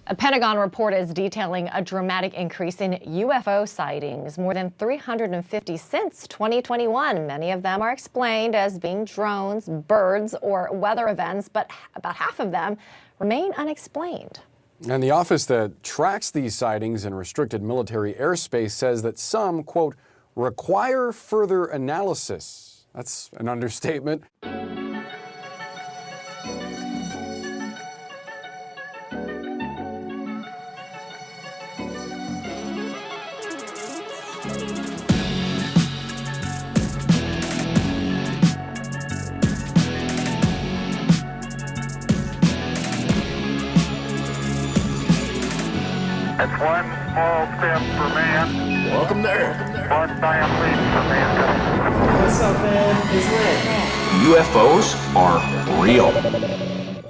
A Pentagon report is detailing a dramatic increase in UFO sightings, more than 350 since 2021. Many of them are explained as being drones, birds, or weather events, but about half of them remain unexplained. And the office that tracks these sightings in restricted military airspace says that some, quote, require further analysis. That's an understatement. It's one small step for man. Welcome there. One giant leap for mankind. What's up, man? It's UFOs are real.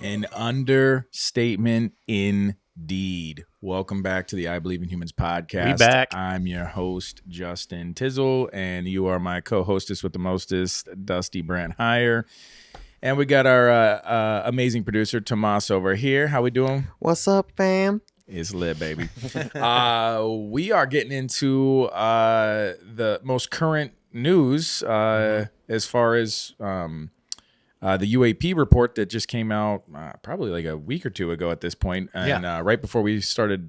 An understatement indeed. Welcome back to the I Believe in Humans podcast. We back. I'm your host, Justin Tizzle, and you are my co-hostess with the mostest, Dusty Brant Heyer. And we got our amazing producer, Tomas, over here. How we doing? What's up, fam? It's lit, baby. We are getting into the most current news as far as the UAP report that just came out probably like a week or two ago at this point. And right before we started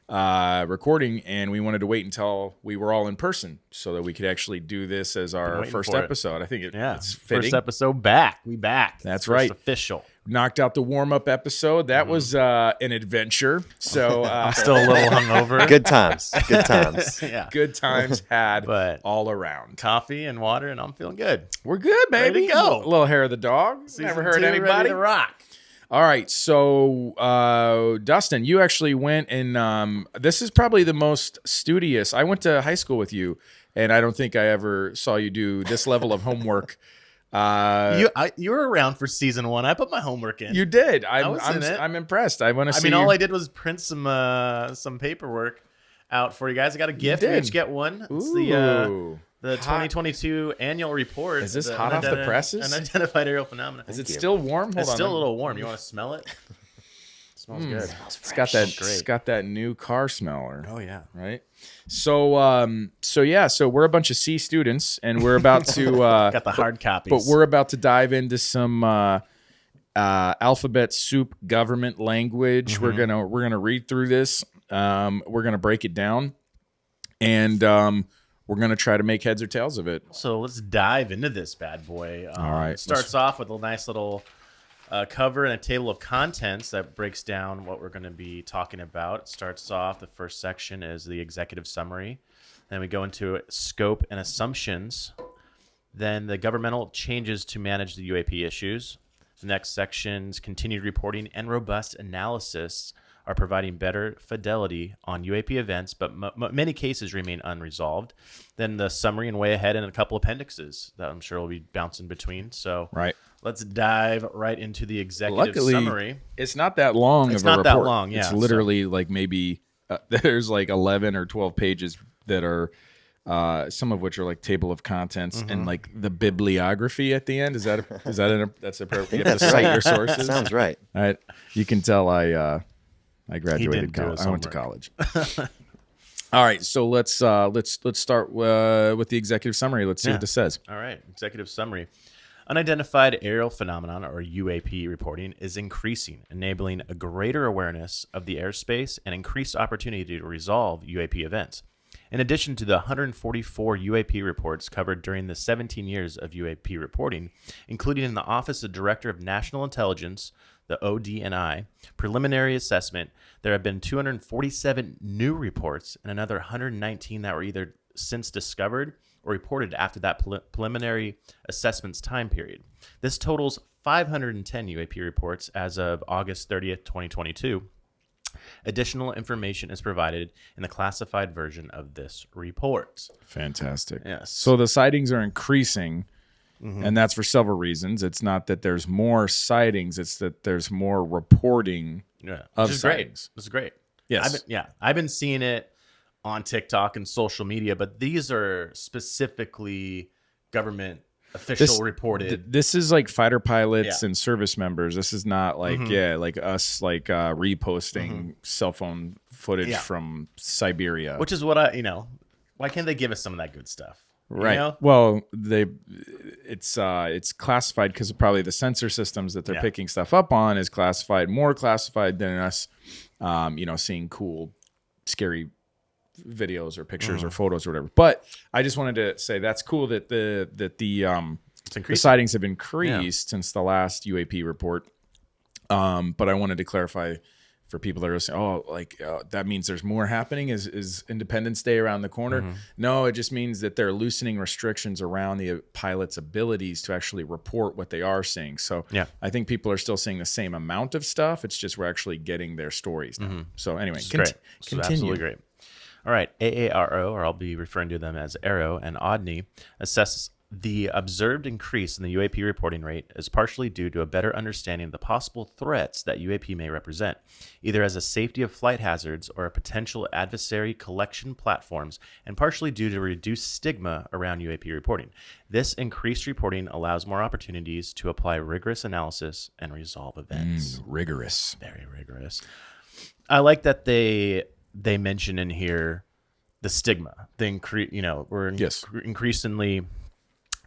recording, and we wanted to wait until we were all in person so that we could actually do this as our first episode. I think it's fitting. First episode back. We back. That's first right. Official. Knocked out the warm-up episode. That was an adventure. So I'm still a little hungover. Good times. Good times. Yeah. Good times had But all around. coffee and water, and I'm feeling good. We're good, baby. Ready to go. A little hair of the dog. Season Never hurt 2, anybody. Ready to rock. All right. So, Dustin, you actually went and this is probably the most studious. I went to high school with you, and I don't think I ever saw you do this level of homework. You were around for season 1. I put my homework in. You did. I'm impressed. I want to see. I mean, all I did was print some paperwork out for you guys. I got a gift. You We did. each get one. It's Ooh. the 2022 annual report. Is this the hot off the presses? Unidentified Aerial Phenomena. Is it still warm? Hold It's on. still a little warm. You want to smell it? Smells good. It's got that. Great. It's got that new car smeller. Oh yeah. Right. So we're a bunch of C students, and we're about to Got the hard copies. but we're about to dive into some alphabet soup government language. We're gonna read through this. We're gonna break it down, and we're gonna try to make heads or tails of it. So let's dive into this bad boy. All right. It starts off with a nice little cover and a table of contents that breaks down what we're going to be talking about. It starts off, the first section is the executive summary. Then we go into scope and assumptions. Then the governmental changes to manage the UAP issues. The next sections, continued reporting and robust analysis are providing better fidelity on UAP events, but many cases remain unresolved. Then the summary and way ahead, and a couple appendixes that I'm sure will be bouncing between. So Right. let's dive right into the executive summary. It's not that long. It's of a not that report. long, yeah, It's literally like maybe there's like 11 or 12 pages that are. Some of which are like table of contents and like the bibliography at the end. That's appropriate? You have to cite your sources. Sounds right. All right. You can tell I graduated didn't do college. his I went to homework. college. All right. So let's start with the executive summary. Let's see what this says. All right, executive summary. Unidentified aerial phenomenon, or UAP reporting, is increasing, enabling a greater awareness of the airspace and increased opportunity to resolve UAP events. In addition to the 144 UAP reports covered during the 17 years of UAP reporting, including in the Office of Director of National Intelligence, the ODNI, preliminary assessment, there have been 247 new reports and another 119 that were either since discovered or reported after that preliminary assessment's time period. This totals 510 UAP reports as of August 30th, 2022. Additional information is provided in the classified version of this report. Fantastic. Yes. So the sightings are increasing, and that's for several reasons. It's not that there's more sightings; it's that there's more reporting of Which is sightings. Great. This is great. Yes. I've been seeing it on TikTok and social media, but these are specifically government official reported. This is like fighter pilots Yeah. and service members. This is not like like us reposting cell phone footage Yeah. from Siberia. Which is what why can't they give us some of that good stuff? You Right. know? Well, it's classified because probably the sensor systems that they're picking stuff up on is classified, more classified than us, seeing cool, scary videos or pictures or photos or whatever. But I just wanted to say that's cool that the sightings have increased since the last UAP report. But I wanted to clarify for people that are saying, that means there's more happening. Is Independence Day around the corner? No, it just means that they're loosening restrictions around the pilot's abilities to actually report what they are seeing. So I think people are still seeing the same amount of stuff. It's just we're actually getting their stories now. So anyway, Great. continue. Absolutely great. All right, AARO, or I'll be referring to them as ARROW, and ODNI assess the observed increase in the UAP reporting rate is partially due to a better understanding of the possible threats that UAP may represent, either as a safety of flight hazards or a potential adversary collection platforms, and partially due to reduced stigma around UAP reporting. This increased reporting allows more opportunities to apply rigorous analysis and resolve events. Rigorous. Very rigorous. I like that they mention in here the stigma. We're increasingly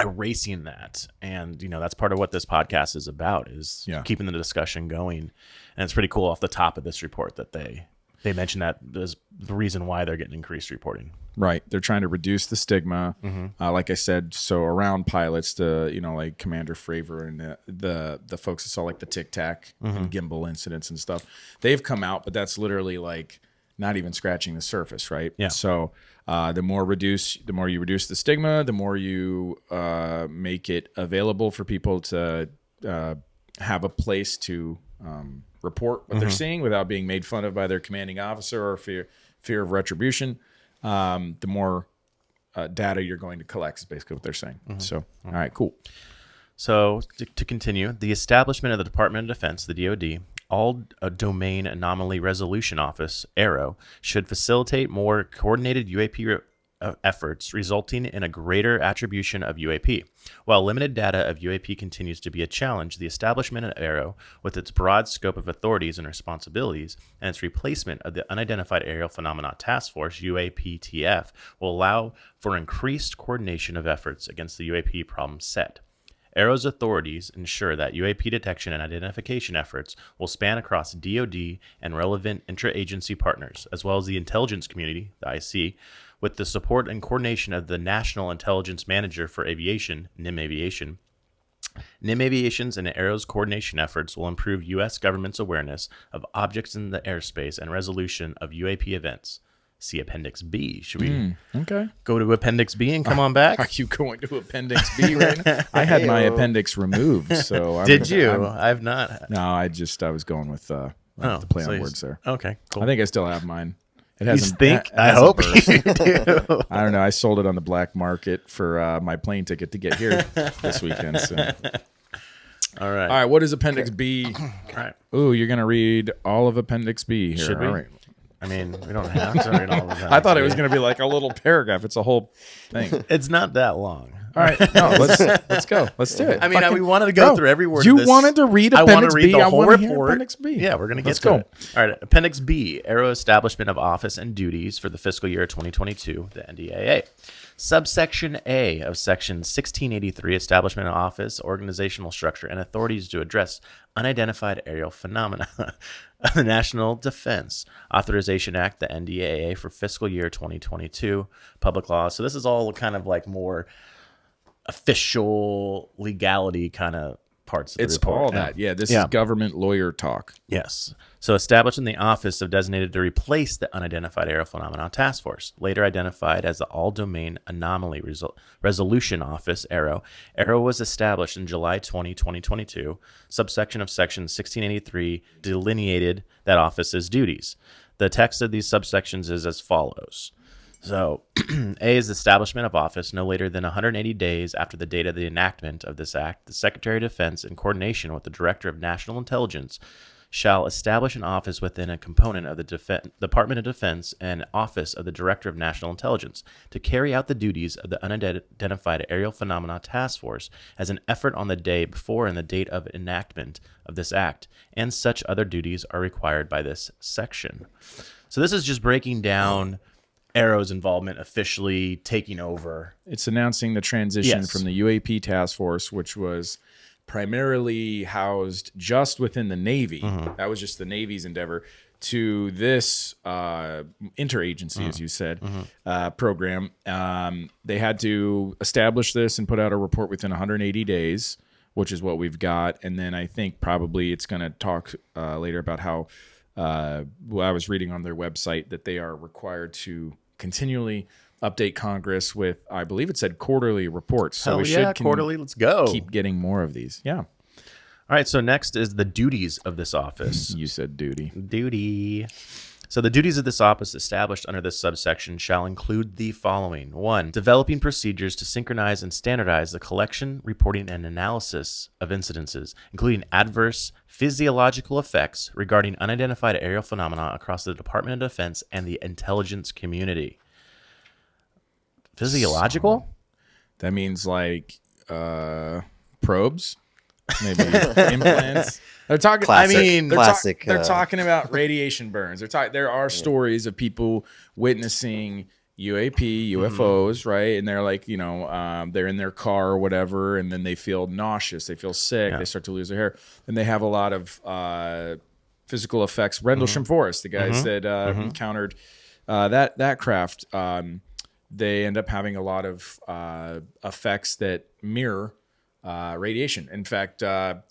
erasing that, and that's part of what this podcast is about, is keeping the discussion going. And it's pretty cool off the top of this report that they mention that as the reason why they're getting increased reporting. Right, they're trying to reduce the stigma, like I said. So around pilots, like Commander Fravor and the folks that saw like the Tic Tac and gimbal incidents and stuff, they've come out, but that's literally like not even scratching the surface, right? Yeah. So the more you reduce the stigma, the more you make it available for people to have a place to report what they're seeing without being made fun of by their commanding officer or fear of retribution. The more data you're going to collect is basically what they're saying. So, all right, cool. So to continue, the establishment of the Department of Defense, the DoD, All Domain Anomaly Resolution Office, ARROW, should facilitate more coordinated UAP efforts, resulting in a greater attribution of UAP. While limited data of UAP continues to be a challenge, the establishment of ARROW, with its broad scope of authorities and responsibilities, and its replacement of the Unidentified Aerial Phenomena Task Force, UAPTF, will allow for increased coordination of efforts against the UAP problem set. ARROW's authorities ensure that UAP detection and identification efforts will span across DoD and relevant interagency partners, as well as the intelligence community, the IC, with the support and coordination of the National Intelligence Manager for Aviation, NIM Aviation. NIM Aviation's and ARROW's coordination efforts will improve U.S. government's awareness of objects in the airspace and resolution of UAP events. See Appendix B. Should we go to Appendix B and come on back? Are you going to Appendix B right now? I had my appendix removed, so Did you? I've not. No, I was going with the play on words there. Okay, cool. I think I still have mine. It You hasn't. think? it I hasn't hope burst. you do. I don't know. I sold it on the black market for my plane ticket to get here this weekend. So. All right. All right. What is Appendix B? All right. Ooh, you're gonna read all of Appendix B here. Should we? All right. I mean, we don't have to read all of that. I thought it was gonna be like a little paragraph. It's a whole thing. It's not that long. All right. No, let's go. Let's do it. I mean, Fucking- we wanted to go Bro, through every word. You of this. wanted to read I want Appendix to read B. the I whole want to hear report. Appendix B. Yeah, we're gonna get Let's to go. it. All right, Appendix B: ARROW establishment of office and duties for the fiscal year 2022, the NDAA. Subsection A of Section 1683, establishment of office, organizational structure, and authorities to address unidentified aerial phenomena. The National Defense Authorization Act, the NDAA, for fiscal year 2022, public law. So this is all kind of like more official legality kind of parts of the It's report. all that. Yeah, this is government lawyer talk. Yes. So establishing the office of designated to replace the Unidentified Aerial Phenomena Task Force, later identified as the All Domain Anomaly Resolution Office, ARROW. ARROW was established in July 2022. Subsection of Section 1683 delineated that office's duties. The text of these subsections is as follows. So, A is establishment of office no later than 180 days after the date of the enactment of this act. The Secretary of Defense, in coordination with the Director of National Intelligence, shall establish an office within a component of the Department of Defense and Office of the Director of National Intelligence to carry out the duties of the Unidentified Aerial Phenomena Task Force as an effort on the day before and the date of enactment of this act, and such other duties are required by this section. So this is just breaking down Aero's involvement officially taking over. It's announcing the transition Yes. from the UAP task force, which was primarily housed just within the Navy. That was just the Navy's endeavor, to this interagency, as you said, program. They had to establish this and put out a report within 180 days, which is what we've got. And then I think probably it's going to talk later about how, well, I was reading on their website that they are required to continually update Congress with, I believe it said quarterly reports. So Hell we yeah, should quarterly. Let's go. keep getting more of these. Yeah. All right. So next is the duties of this office. You said duty. Duty. So the duties of this office established under this subsection shall include the following. 1. Developing procedures to synchronize and standardize the collection, reporting, and analysis of incidences, including adverse physiological effects regarding unidentified aerial phenomena across the Department of Defense and the intelligence community. Physiological? That means like probes, maybe implants. They're talking. Classic- I mean, classic, They're talking about radiation burns. There are stories of people witnessing UAP, UFOs, right? And they're like, they're in their car or whatever, and then they feel nauseous, they feel sick, they start to lose their hair, and they have a lot of physical effects. Rendlesham Forest, the guys that encountered that craft. They end up having a lot of effects that mirror radiation. In fact,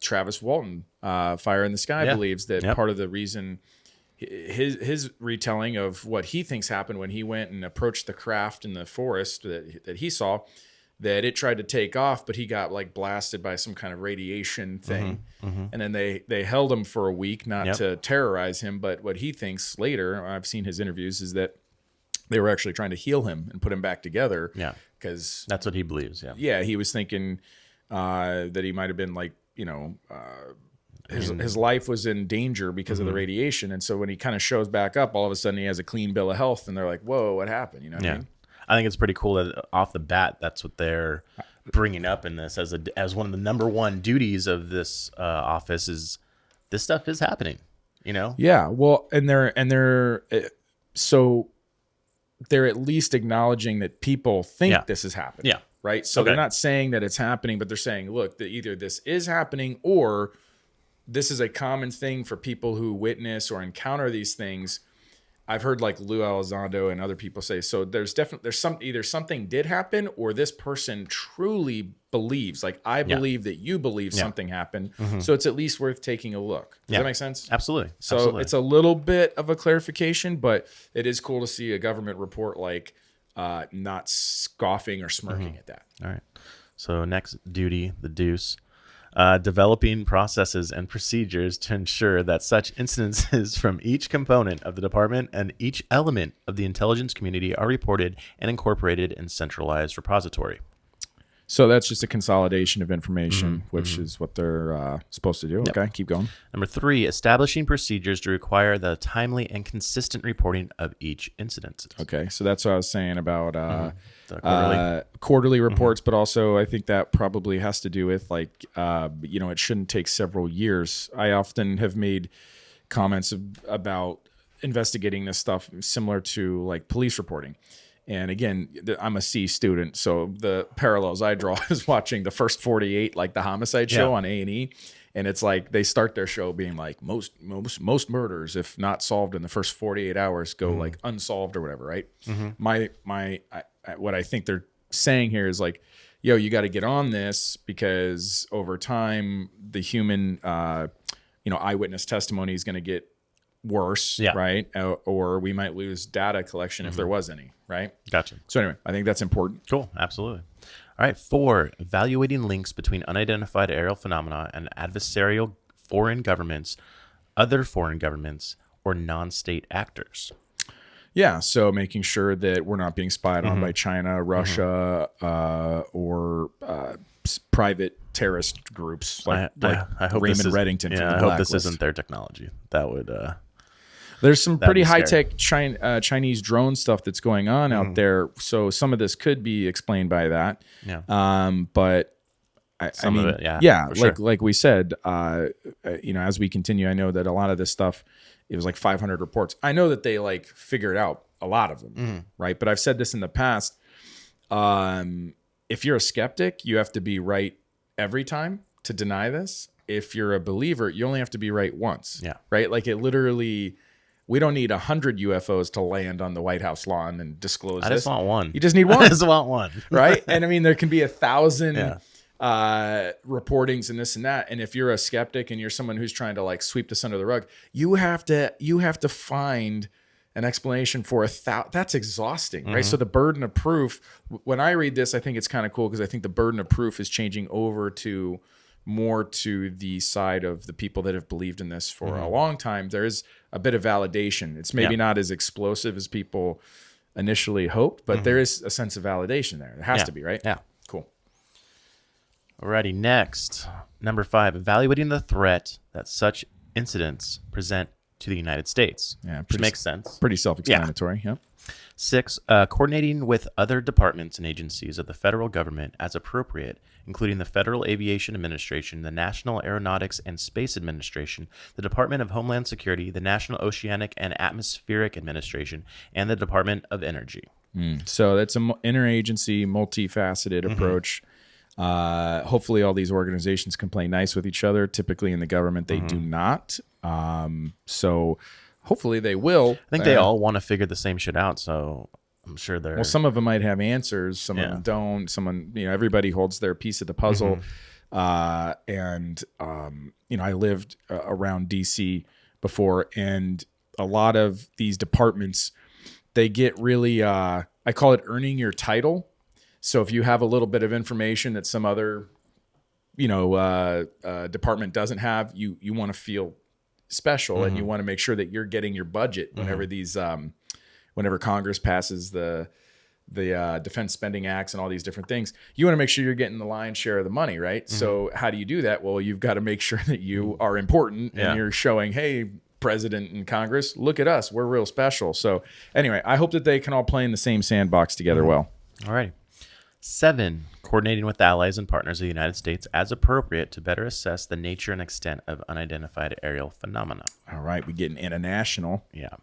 Travis Walton, Fire in the Sky, believes that part of the reason his retelling of what he thinks happened when he went and approached the craft in the forest that he saw, that it tried to take off, but he got like blasted by some kind of radiation thing. And then they held him for a week, not to terrorize him. But what he thinks later, I've seen his interviews, is that they were actually trying to heal him and put him back together. Yeah. Because That's what he believes. Yeah. yeah, he was thinking that he might have been like, his life was in danger because of the radiation. And so when he kind of shows back up, all of a sudden he has a clean bill of health, and they're like, whoa, what happened? You know what I mean? I think it's pretty cool that off the bat, that's what they're bringing up in this as one of the number one duties of this office is this stuff is happening, Yeah. Well, and they're so they're at least acknowledging that people think this is happening. Yeah. Right. So they're not saying that it's happening, but they're saying, look, that either this is happening or this is a common thing for people who witness or encounter these things. I've heard like Lou Elizondo and other people say, so there's either something did happen or this person truly believes, like I believe that you believe something happened. So it's at least worth taking a look. Does that make sense? Absolutely. So Absolutely. it's a little bit of a clarification, but it is cool to see a government report like not scoffing or smirking at that. All right. So next duty, the deuce. Developing processes and procedures to ensure that such incidences from each component of the department and each element of the intelligence community are reported and incorporated in centralized repository. So that's just a consolidation of information, which is what they're supposed to do. Okay, keep going. Number 3, establishing procedures to require the timely and consistent reporting of each incident. Okay, so that's what I was saying about The quarterly reports, but also I think that probably has to do with like, it shouldn't take several years. I often have made comments about investigating this stuff similar to like police reporting. And again, I'm a C student, so the parallels I draw is watching the first 48, like the homicide show on A&E. And it's like they start their show being like most murders, if not solved in the first 48 hours, go like unsolved or whatever, right? What I think they're saying here is like, yo, you got to get on this because over time the human, eyewitness testimony is going to get worse, right? Or we might lose data collection if there was any, right? Gotcha. So anyway, I think that's important. Cool. Absolutely. All right. 4, evaluating links between unidentified aerial phenomena and adversarial foreign governments, other foreign governments, or non-state actors. Yeah, so making sure that we're not being spied on by China, Russia, or private terrorist groups I hope Raymond this is, Reddington from yeah, the I hope this Blacklist. isn't their technology. That would. There's some That'd pretty be high scary. tech Chinese drone stuff that's going on out there. So some of this could be explained by that. Yeah. But I Some of mean, it, yeah, for sure. like we said, as we continue, I know that a lot of this stuff, it was like 500 reports. I know that they like figured out a lot of them, right? But I've said this in the past. If you're a skeptic, you have to be right every time to deny this. If you're a believer, you only have to be right once. Yeah. Right? Like it literally, we don't need 100 UFOs to land on the White House lawn and disclose I this. just want one. You just need one. I just want one. Right? And I mean, there can be 1,000 Yeah. reportings and this and that. And if you're a skeptic and you're someone who's trying to like sweep this under the rug, you have to find an explanation for 1,000. That's exhausting, right? So the burden of proof, when I read this, I think it's kind of cool because I think the burden of proof is changing over to more to the side of the people that have believed in this for a long time. There is a bit of validation. It's maybe not as explosive as people initially hoped, but there is a sense of validation there. There has to be, right? Yeah. Cool. Alrighty, next. Number 5, evaluating the threat that such incidents present to the United States. Yeah, Which makes sense. Pretty self-explanatory. Yeah. 6, coordinating with other departments and agencies of the federal government as appropriate, including the Federal Aviation Administration, the National Aeronautics and Space Administration, the Department of Homeland Security, the National Oceanic and Atmospheric Administration, and the Department of Energy. So that's an interagency, multifaceted approach. Hopefully all these organizations can play nice with each other. Typically in the government, they do not. So hopefully they will. I think they all want to figure the same shit out, so I'm sure they're... Well, some of them might have answers. Some of them don't. Everybody holds their piece of the puzzle. I lived around DC before, and a lot of these departments, they get really, I call it earning your title. So if you have a little bit of information that some other, department doesn't have, you want to feel special and you want to make sure that you're getting your budget whenever these, whenever Congress passes the Defense Spending Acts and all these different things, you want to make sure you're getting the lion's share of the money, right? So how do you do that? Well, you've got to make sure that you are important and you're showing, hey, President and Congress, look at us, we're real special. So anyway, I hope that they can all play in the same sandbox together well. All right. 7, coordinating with allies and partners of the United States as appropriate to better assess the nature and extent of unidentified aerial phenomena. All right, we get an international. Yeah.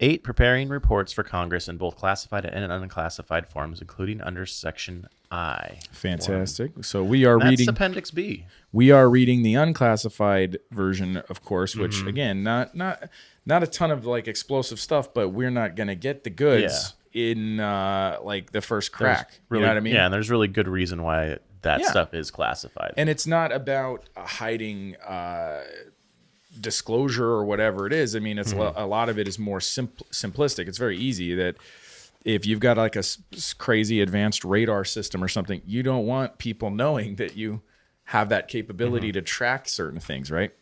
8, preparing reports for Congress in both classified and unclassified forms, including under Section I. Fantastic. So we are That's reading Appendix B. We are reading the unclassified version, of course, which again, not a ton of like explosive stuff, but we're not going to get the goods in like the first crack. Really, you know what I mean? Yeah, and there's really good reason why that stuff is classified. And it's not about hiding disclosure or whatever it is. I mean, it's a lot of it is more simplistic. It's very easy that if you've got like a crazy advanced radar system or something, you don't want people knowing that you have that capability to track certain things, right?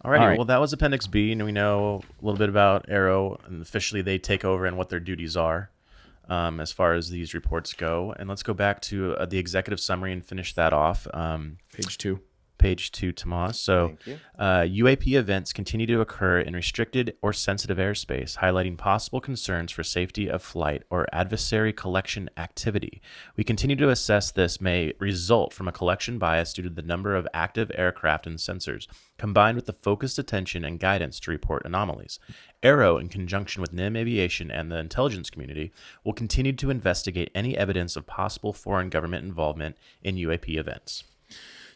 Alrighty, All right. well, that was Appendix B, and we know a little bit about Aero, and officially they take over and what their duties are as far as these reports go. And let's go back to the executive summary and finish that off. Page 2. Page 2, Tomas. So UAP events continue to occur in restricted or sensitive airspace, highlighting possible concerns for safety of flight or adversary collection activity. We continue to assess this may result from a collection bias due to the number of active aircraft and sensors, combined with the focused attention and guidance to report anomalies. Aero, in conjunction with NIM Aviation and the intelligence community, will continue to investigate any evidence of possible foreign government involvement in UAP events.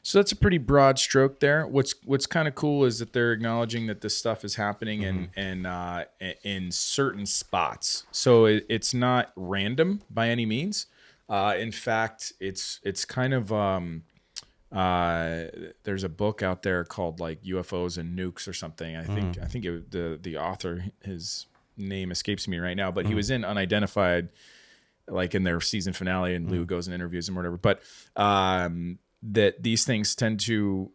So that's a pretty broad stroke there. What's kind of cool is that they're acknowledging that this stuff is happening in certain spots. So it's not random by any means. In fact, it's kind of there's a book out there called like UFOs and Nukes or something. I think the author, his name escapes me right now, but he was in Unidentified, like in their season finale, and Lou goes and interviews him or whatever. But that these things tend to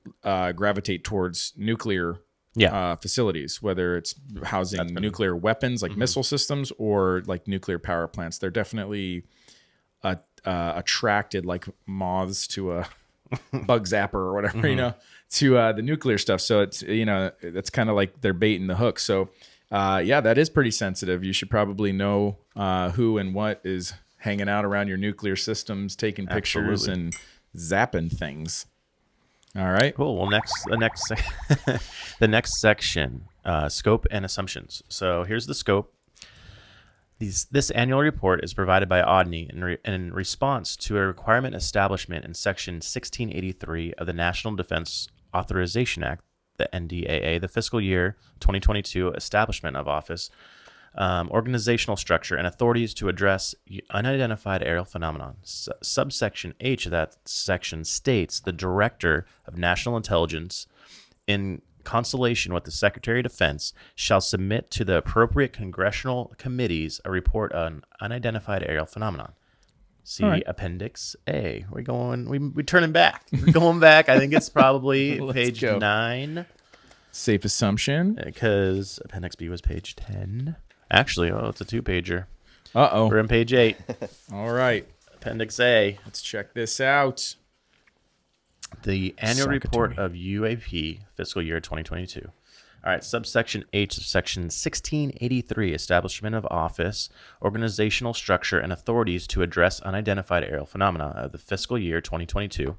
gravitate towards nuclear facilities, whether it's housing nuclear weapons like missile systems or like nuclear power plants. They're definitely attracted like moths to bug zapper or whatever, to the nuclear stuff. So it's, that's kind of like they're baiting the hook. So yeah, that is pretty sensitive. You should probably know who and what is hanging out around your nuclear systems, taking pictures and zapping things. All right. Cool. Well, the next section, scope and assumptions. So here's the scope. This annual report is provided by ODNI in response to a requirement establishment in Section 1683 of the National Defense Authorization Act, the NDAA, the fiscal year 2022 establishment of office, organizational structure, and authorities to address unidentified aerial phenomenon. Subsection H of that section states the Director of National Intelligence, in consultation with the Secretary of Defense, shall submit to the appropriate congressional committees a report on unidentified aerial phenomenon. See Appendix A. We're turning back. We're going back. I think it's probably page 9. Safe assumption. Because Appendix B was page 10. Actually, it's a 2-pager. Uh-oh. We're on page 8. All right. Appendix A. Let's check this out. The annual report of UAP fiscal year 2022. All right, subsection H of section 1683, establishment of office, organizational structure, and authorities to address unidentified aerial phenomena of the fiscal year 2022,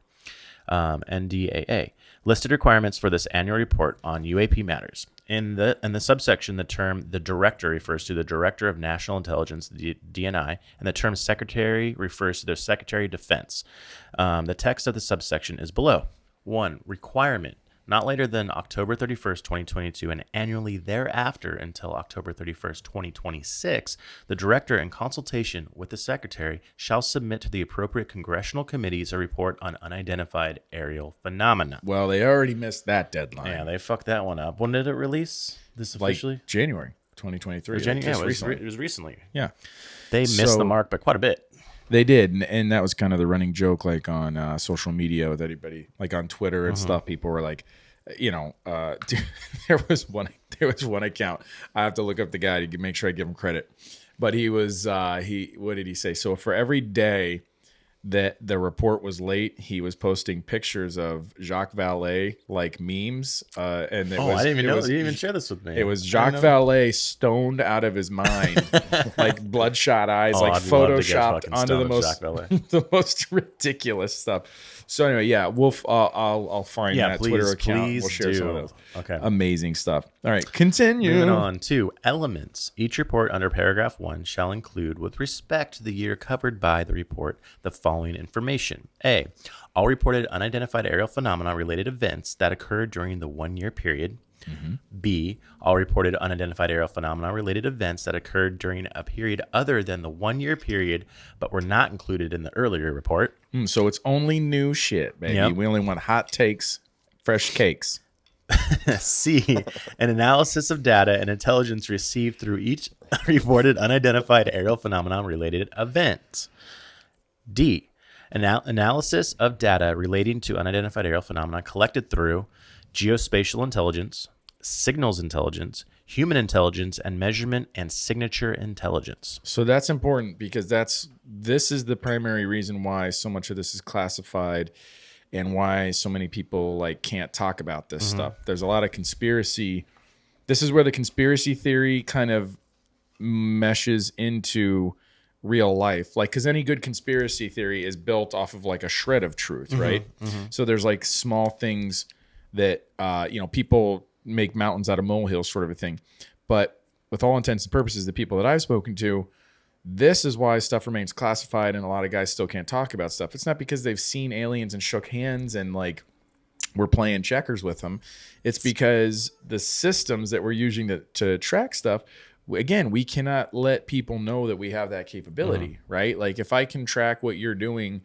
NDAA. Listed requirements for this annual report on UAP matters. In the subsection, the term the director refers to the Director of National Intelligence, the DNI, and the term secretary refers to the Secretary of Defense. The text of the subsection is below. 1. Requirement. Not later than October 31st, 2022, and annually thereafter until October 31st, 2026, the Director, in consultation with the Secretary, shall submit to the appropriate congressional committees a report on unidentified aerial phenomena. Well, they already missed that deadline. Yeah, they fucked that one up. When did it release? This officially? Like January 2023. It was recently. Yeah. They missed the mark by quite a bit. They did, and that was kind of the running joke, like on social media with anybody, like on Twitter and stuff. People were like, dude, there was one account. I have to look up the guy to make sure I give him credit, but he was what did he say? So for every day that the report was late, he was posting pictures of Jacques Vallée like memes. And it was, I didn't even know. You didn't even share this with me. It was Jacques Vallée stoned out of his mind, like bloodshot eyes, like photoshopped onto the most ridiculous stuff. So anyway, yeah, I'll find that Twitter account. We'll share some of those. Okay. Amazing stuff. All right, continue. Moving on to elements. Each report under paragraph 1 shall include, with respect to the year covered by the report, the following information. A. All reported unidentified aerial phenomena related events that occurred during the 1-year period. Mm-hmm. B. All reported unidentified aerial phenomena related events that occurred during a period other than the 1-year period but were not included in the earlier report. So it's only new shit, baby. Yep. We only want hot takes, fresh cakes. C. An analysis of data and intelligence received through each reported unidentified aerial phenomenon related event. D. Analysis of data relating to unidentified aerial phenomena collected through geospatial intelligence, signals intelligence, human intelligence, and measurement and signature intelligence. So that's important because this is the primary reason why so much of this is classified and why so many people can't talk about this stuff. There's a lot of conspiracy. This is where the conspiracy theory kind of meshes into real life. Because any good conspiracy theory is built off of a shred of truth, right? So there's small things that people make mountains out of molehills, sort of a thing. But with all intents and purposes, the people that I've spoken to, this is why stuff remains classified, and a lot of guys still can't talk about stuff. It's not because they've seen aliens and shook hands and we're playing checkers with them. It's because the systems that we're using to track stuff, again, we cannot let people know that we have that capability, right? If I can track what you're doing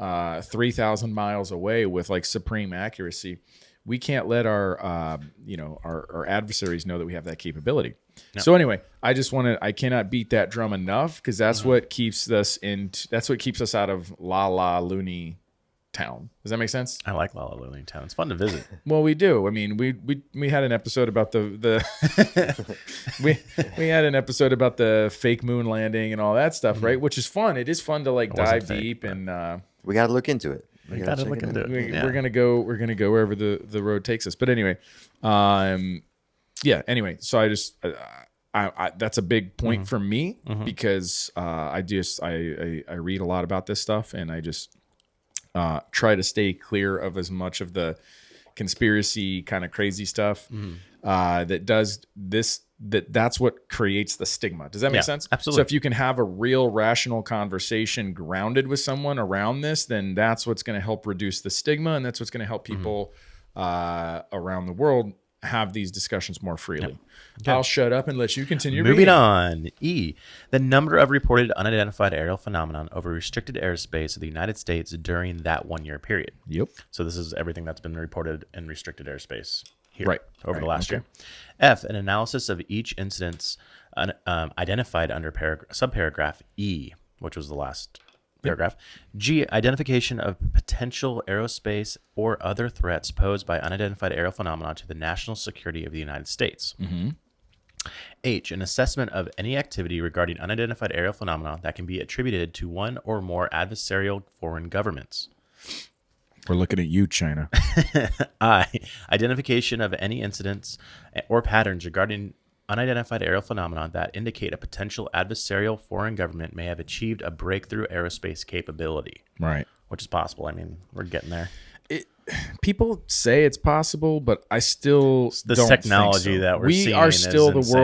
3,000 miles away with supreme accuracy, we can't let our adversaries know that we have that capability. No. So anyway, I cannot beat that drum enough because that's what keeps us out of La La Looney Town. Does that make sense? I like La La Looney Town. It's fun to visit. Well, we do. I mean, we had an episode about the we had an episode about the fake moon landing and all that stuff, right? Which is fun. It is fun to dive deep and we got to look into it. We gotta look into it. Yeah. We're gonna go wherever the road takes us. But anyway, yeah. Anyway, so I that's a big point for me because I read a lot about this stuff, and I just try to stay clear of as much of the conspiracy kind of crazy stuff that does this. That's what creates the stigma. Does that make sense? Absolutely. So if you can have a real rational conversation grounded with someone around this, then that's what's going to help reduce the stigma, and that's what's going to help people around the world have these discussions more freely. Okay. I'll shut up and let you continue. Moving on. E. The number of reported unidentified aerial phenomenon over restricted airspace of the United States during that 1 year period. Yep. So this is everything that's been reported in restricted airspace here over the Right. last year. F. An analysis of each incidence identified under subparagraph E, which was the last paragraph. G. Identification of potential aerospace or other threats posed by unidentified aerial phenomena to the national security of the United States. H. An assessment of any activity regarding unidentified aerial phenomena that can be attributed to one or more adversarial foreign governments. We're looking at you, China. I. Identification of any incidents or patterns regarding unidentified aerial phenomena that indicate a potential adversarial foreign government may have achieved a breakthrough aerospace capability. Right. Which is possible. I mean, we're getting there. People say it's possible, but I still This don't technology think so. that we're we seeing are still is the insane.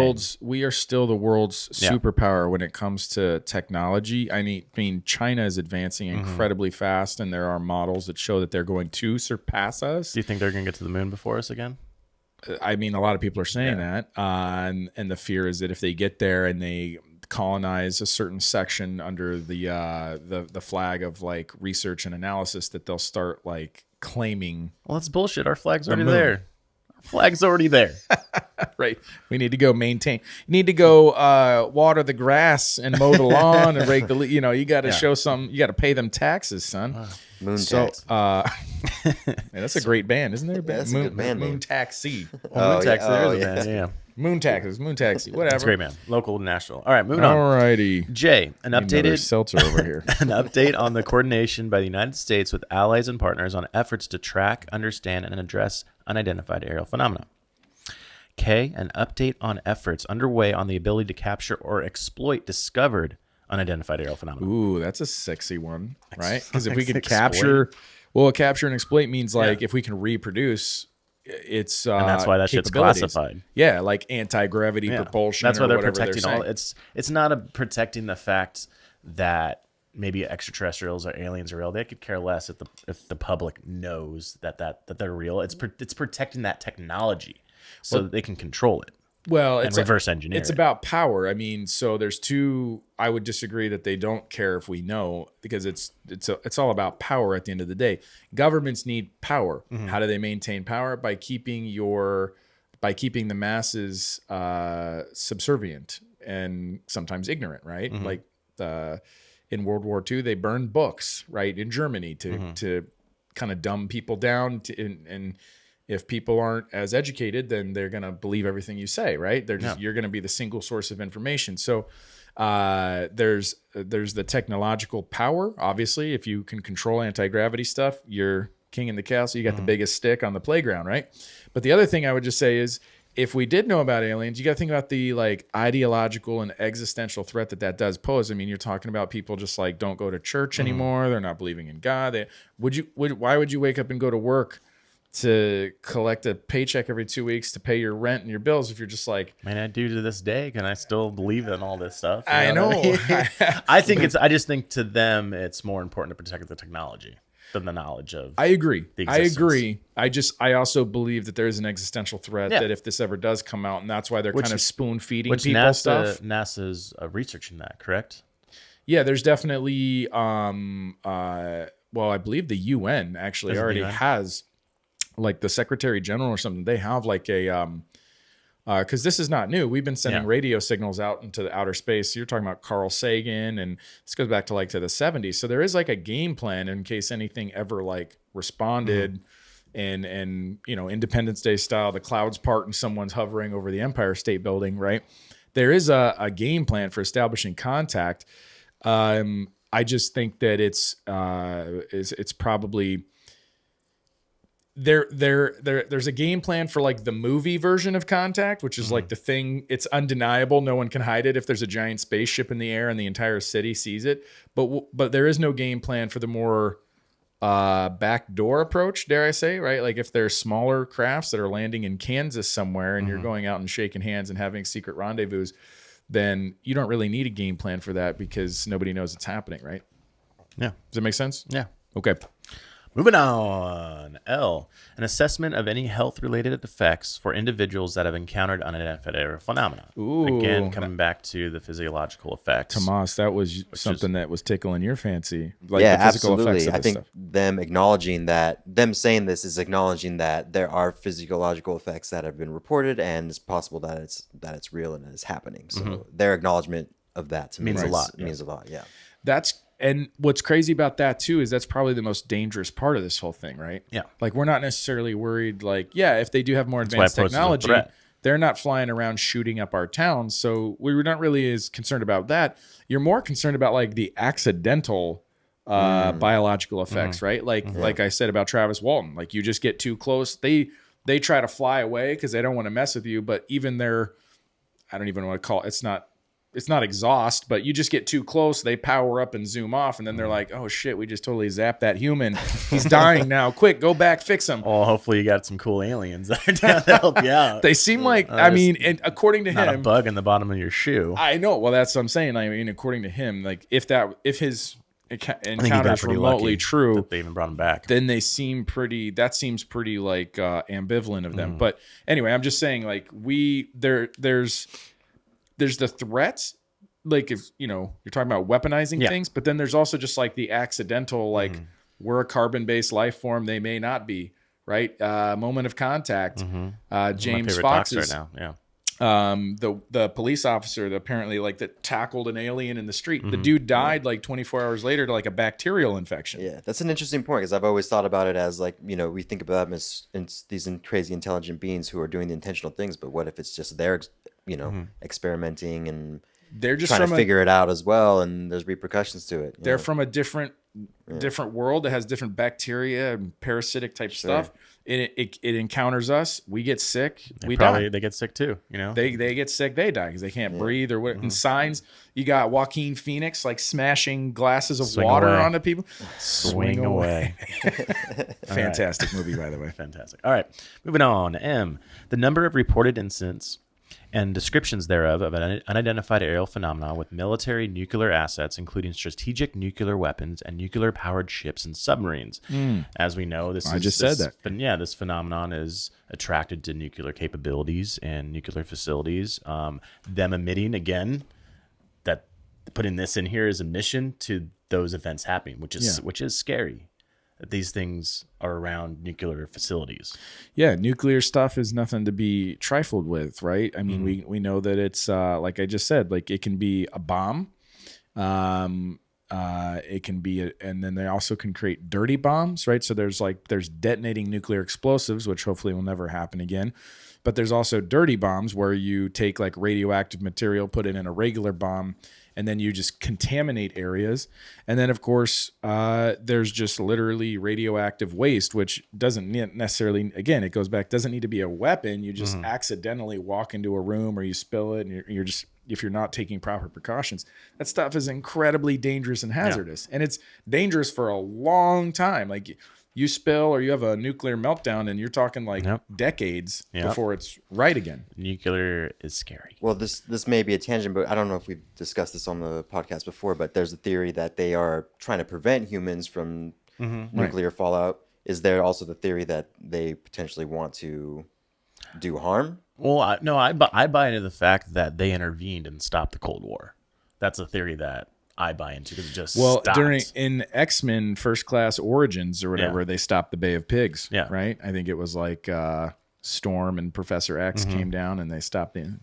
world's superpower when it comes to technology. I mean, China is advancing incredibly fast, and there are models that show that they're going to surpass us. Do you think they're going to get to the moon before us again? I mean, a lot of people are saying that, and the fear is that if they get there and they colonize a certain section under the flag of like research and analysis, that they'll start like claiming. Well, that's bullshit. Our flag's already moon. there. Our flag's already there. Right. We need to go maintain. You need to go water the grass and mow the lawn and rake the. You got to show some. You got to pay them taxes, son. Moon So, tax. man, that's a great band, isn't there? that's a good band Moon name. Taxi. Moon tax. yeah. There Oh, is a yeah. band. Yeah. Moon Taxis. Moon Taxi. Whatever. That's great, man. Local, national. All right, moving on. All righty. J. An Another updated seltzer over here. an update on the coordination by the United States with allies and partners on efforts to track, understand, and address unidentified aerial phenomena. K. An update on efforts underway on the ability to capture or exploit discovered unidentified aerial phenomena. Ooh, that's a sexy one, right? Because if we could Exploit. capture and exploit means like if we can reproduce, it's And that's why that shit's capabilities. classified. Yeah, like anti-gravity propulsion. That's why or they're whatever protecting saying. all. It's not protecting the fact that maybe extraterrestrials or aliens are real. They could care less if the public knows that they're real. It's protecting that technology so that they can control it. Well, and it's reverse engineer. It's it. about power. I mean, so there's two. I would disagree that they don't care if we know, because it's all about power at the end of the day. Governments need power. How do they maintain power? By keeping the masses subservient and sometimes ignorant, right? Like in World War II, they burned books, right, in Germany to kind of dumb people down and if people aren't as educated, then they're going to believe everything you say, right? You're going to be the single source of information. So there's the technological power. Obviously, if you can control anti-gravity stuff, you're king in the castle. You got the biggest stick on the playground, right? But the other thing I would just say is, if we did know about aliens, you got to think about the like ideological and existential threat that does pose. I mean, you're talking about people just like don't go to church anymore. They're not believing in God. Why would you wake up and go to work to collect a paycheck every 2 weeks to pay your rent and your bills if you're just like, Man, I do to this day. Can I still believe in all this stuff? You I know know. what I mean? I just think to them it's more important to protect the technology than the knowledge of. I agree. the I existence. agree. I also believe that there is an existential threat that if this ever does come out, and that's why they're kind of spoon feeding Which people stuff. NASA's researching that, correct? Yeah, there's definitely well, I believe the UN actually Is it the already UN? has, like the Secretary General or something. They have like a because this is not new. We've been sending radio signals out into the outer space. You're talking about Carl Sagan, and this goes back to the 70s. So there is like a game plan in case anything ever like responded, and Independence Day style, the clouds part and someone's hovering over the Empire State Building, right? There is a game plan for establishing contact. I just think that it's probably there's a game plan for like the movie version of Contact, which is like the thing. It's undeniable. No one can hide it. If there's a giant spaceship in the air and the entire city sees it, but there is no game plan for the more backdoor approach, dare I say, right? Like if there's smaller crafts that are landing in Kansas somewhere and you're going out and shaking hands and having secret rendezvous, then you don't really need a game plan for that because nobody knows it's happening, right? Yeah. Does that make sense? Yeah. Okay. Moving on. L. An assessment of any health-related effects for individuals that have encountered unidentified aerial phenomena. Ooh. Again, coming back to the physiological effects. Tomas, that was something that was tickling your fancy. Like yeah, the physical absolutely. effects of I this think stuff. them acknowledging that, them saying this is acknowledging that there are physiological effects that have been reported, and it's possible that it's real and it's happening. So their acknowledgement of that to Means me a lot, means a lot. Yeah. And what's crazy about that too is that's probably the most dangerous part of this whole thing, right? Yeah. Like we're not necessarily worried. Like, yeah, if they do have more why advanced it poses a technology, threat. they're not flying around shooting up our towns. So we were not really as concerned about that. You're more concerned about like the accidental biological effects, right? Like I said about Travis Walton, like you just get too close. They try to fly away because they don't want to mess with you. But even their, I don't even want to call it, it's not exhaust, but you just get too close. They power up and zoom off. And then they're like, oh shit, we just totally zapped that human. He's dying now. Quick, go back, fix him. Oh, hopefully you got some cool aliens that are down to help you out. They seem like, I mean, and according to Not a him, bug in the bottom of your shoe. I know. Well, that's what I'm saying. I mean, according to him, like if his I think he encounter got is pretty remotely lucky true, that they even brought him back. then they seem pretty, that seems pretty like ambivalent of them. But anyway, I'm just saying like there's the threats. Like if you're talking about weaponizing things, but then there's also just like the accidental, like we're a carbon-based life form. They may not be, right? Moment of Contact. James Fox's right now. Yeah. the police officer that apparently like that tackled an alien in the street. The dude died like 24 hours later to like a bacterial infection. Yeah, that's an interesting point because I've always thought about it as like, we think about them as these crazy intelligent beings who are doing the intentional things, but what if it's just their, experimenting and They're just trying from to figure it out as well, and there's repercussions to it. They're from a different world that has different bacteria and parasitic type stuff. And it encounters us. We get sick. We die. They get sick too. They get sick. They die because they can't breathe or what. And signs. You got Joaquin Phoenix like smashing glasses of water away. onto people. Swing away. Fantastic movie, by the way. Fantastic. All right, moving on. M. The number of reported incidents and descriptions thereof of an unidentified aerial phenomena with military nuclear assets, including strategic nuclear weapons and nuclear-powered ships and submarines. As we know, this phenomenon is attracted to nuclear capabilities and nuclear facilities. Them emitting, again, that putting this in here is a mission to those events happening, which is scary. That these things are around nuclear facilities. Yeah, nuclear stuff is nothing to be trifled with, right? I mean, we know that it's like I just said, like it can be a bomb. It can be, and then they also can create dirty bombs, right? So there's detonating nuclear explosives, which hopefully will never happen again. But there's also dirty bombs where you take like radioactive material, put it in a regular bomb, and then you just contaminate areas. And then, of course, there's just literally radioactive waste, which doesn't necessarily, again, it goes back, doesn't need to be a weapon. You just accidentally walk into a room or you spill it, and you're just, if you're not taking proper precautions, that stuff is incredibly dangerous and hazardous. And it's dangerous for a long time. Like you spill or you have a nuclear meltdown and you're talking like decades before it's right again. Nuclear is scary. Well, this may be a tangent, but I don't know if we've discussed this on the podcast before, but there's a theory that they are trying to prevent humans from nuclear fallout. Is there also the theory that they potentially want to do harm? Well, I buy into the fact that they intervened and stopped the Cold War. That's a theory that I buy into because it just stopped. In X-Men First Class Origins or whatever, they stopped the Bay of Pigs. Yeah, right. I think it was like Storm and Professor X came down and they stopped the.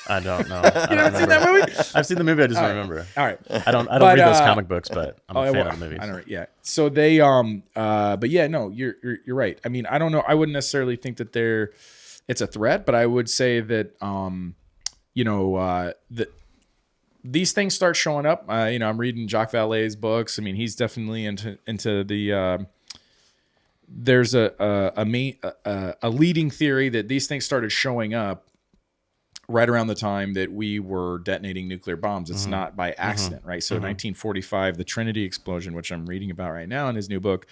I don't know. You haven't seen that movie? I've seen the movie. I just don't remember. All right. I don't read those comic books, but I'm a fan of the movies. I don't. Yeah. So they but yeah, no, you're right. I mean, I don't know. I wouldn't necessarily think that it's a threat, but I would say that that these things start showing up. I'm reading Jacques Vallée's books. I mean, he's definitely into the. There's a leading theory that these things started showing up right around the time that we were detonating nuclear bombs. It's not by accident, right? So 1945, the Trinity explosion, which I'm reading about right now in his new book,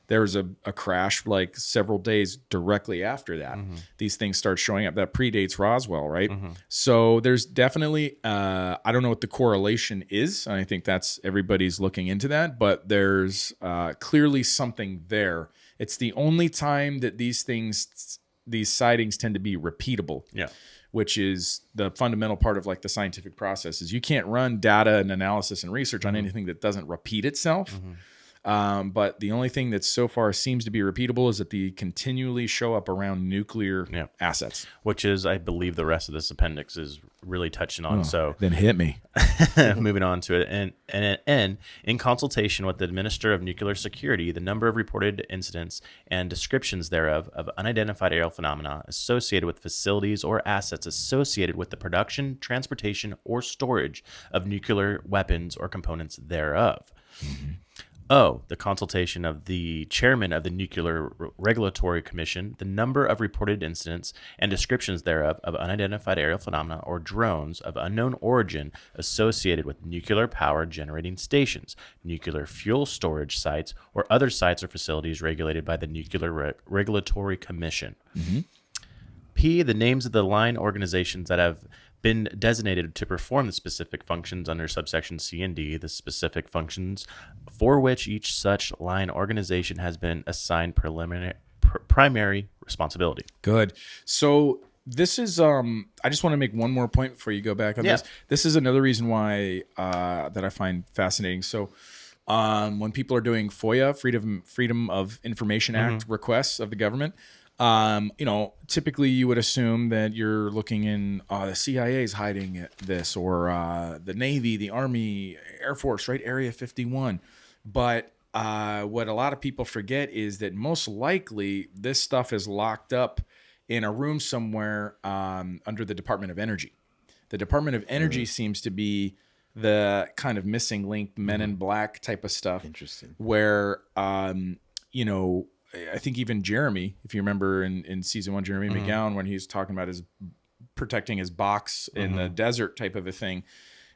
there was a crash like several days directly after that. These things start showing up. That predates Roswell, right? So there's definitely, I don't know what the correlation is. I think that's everybody's looking into that, but there's clearly something there. It's the only time that these sightings tend to be repeatable. Yeah. Which is the fundamental part of like the scientific process is you can't run data and analysis and research on anything that doesn't repeat itself. But the only thing that so far seems to be repeatable is that they continually show up around nuclear assets. Which is, I believe, the rest of this appendix is really touching on. So then hit me. Moving on to it. And in consultation with the Minister of Nuclear Security, the number of reported incidents and descriptions thereof of unidentified aerial phenomena associated with facilities or assets associated with the production, transportation, or storage of nuclear weapons or components thereof. The consultation of the chairman of the Nuclear Regulatory Commission, the number of reported incidents and descriptions thereof of unidentified aerial phenomena or drones of unknown origin associated with nuclear power generating stations, nuclear fuel storage sites, or other sites or facilities regulated by the Nuclear Regulatory Commission. P, the names of the line organizations that have been designated to perform the specific functions under subsection C and D, the specific functions for which each such line organization has been assigned primary responsibility. Good. So this is, I just want to make one more point before you go back on this. This is another reason why that I find fascinating. So when people are doing FOIA, Freedom of Information Act requests of the government, typically you would assume that you're looking in the CIA is hiding this, or the Navy, the Army, Air Force, right? Area 51. But what a lot of people forget is that most likely this stuff is locked up in a room somewhere under the Department of Energy. The Department of Energy seems to be the kind of missing link, Men in Black type of stuff. Interesting. Where, I think even Jeremy, if you remember in season 1, Jeremy McGowan, when he's talking about protecting his box in the desert type of a thing,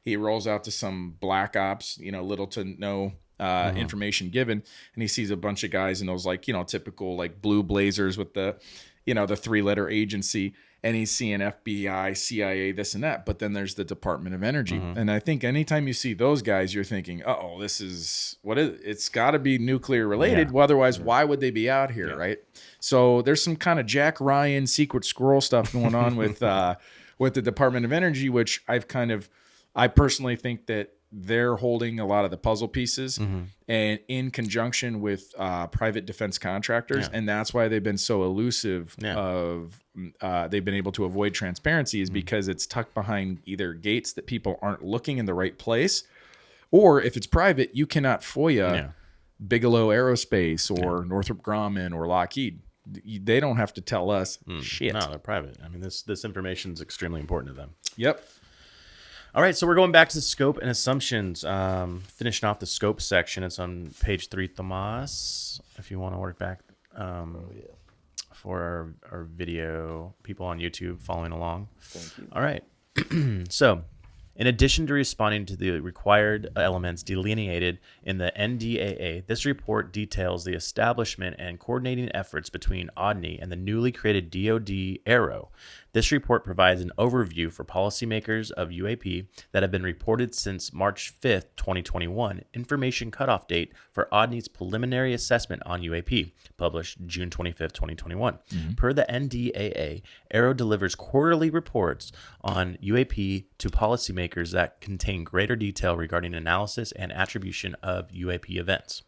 he rolls out to some black ops, little to no information given, and he sees a bunch of guys in those typical blue blazers with the 3-letter agency, and he's seeing FBI, CIA, this and that. But then there's the Department of Energy. And I think anytime you see those guys, you're thinking, this is what is it? It's got to be nuclear related. Well, otherwise, why would they be out here, right? So there's some kind of Jack Ryan secret squirrel stuff going on with the Department of Energy, which I personally think that they're holding a lot of the puzzle pieces and in conjunction with private defense contractors. And that's why they've been so elusive they've been able to avoid transparency is because it's tucked behind either gates that people aren't looking in the right place, or if it's private, you cannot FOIA Bigelow Aerospace or Northrop Grumman or Lockheed. They don't have to tell us shit. No, they're private. I mean, this information is extremely important to them. Yep. All right, so we're going back to the scope and assumptions. Finishing off the scope section, it's on page 3, Tomas, if you want to work back for our video people on YouTube following along. Thank you. All right. So, in addition to responding to the required elements delineated in the NDAA, this report details the establishment and coordinating efforts between ODNI and the newly created DoD ARROW. This report provides an overview for policymakers of UAP that have been reported since March 5th, 2021, information cutoff date for ODNI's preliminary assessment on UAP, published June 25th, 2021. Per the NDAA, ARROW delivers quarterly reports on UAP to policymakers that contain greater detail regarding analysis and attribution of UAP events.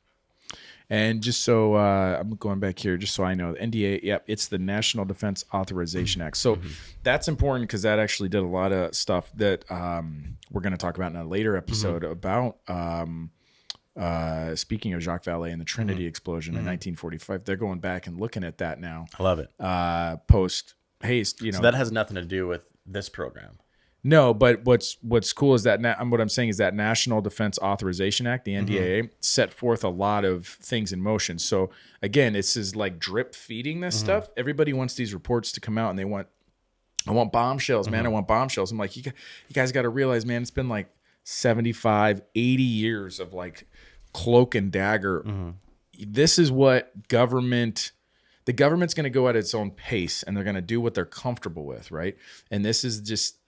And just so I'm going back here, just so I know, the NDA, it's the National Defense Authorization Act. So that's important because that actually did a lot of stuff that we're going to talk about in a later episode about speaking of Jacques Vallée and the Trinity explosion in 1945. They're going back and looking at that now. I love it. Post haste, So that has nothing to do with this program. No, but what's cool is that what I'm saying is that National Defense Authorization Act, the NDAA, set forth a lot of things in motion. So again, this is like drip feeding this stuff. Everybody wants these reports to come out, and I want bombshells, man. I want bombshells. I'm like, you guys got to realize, man, it's been like 75, 80 years of like cloak and dagger. This is what the government's going to go at its own pace, and they're going to do what they're comfortable with, right? And this is just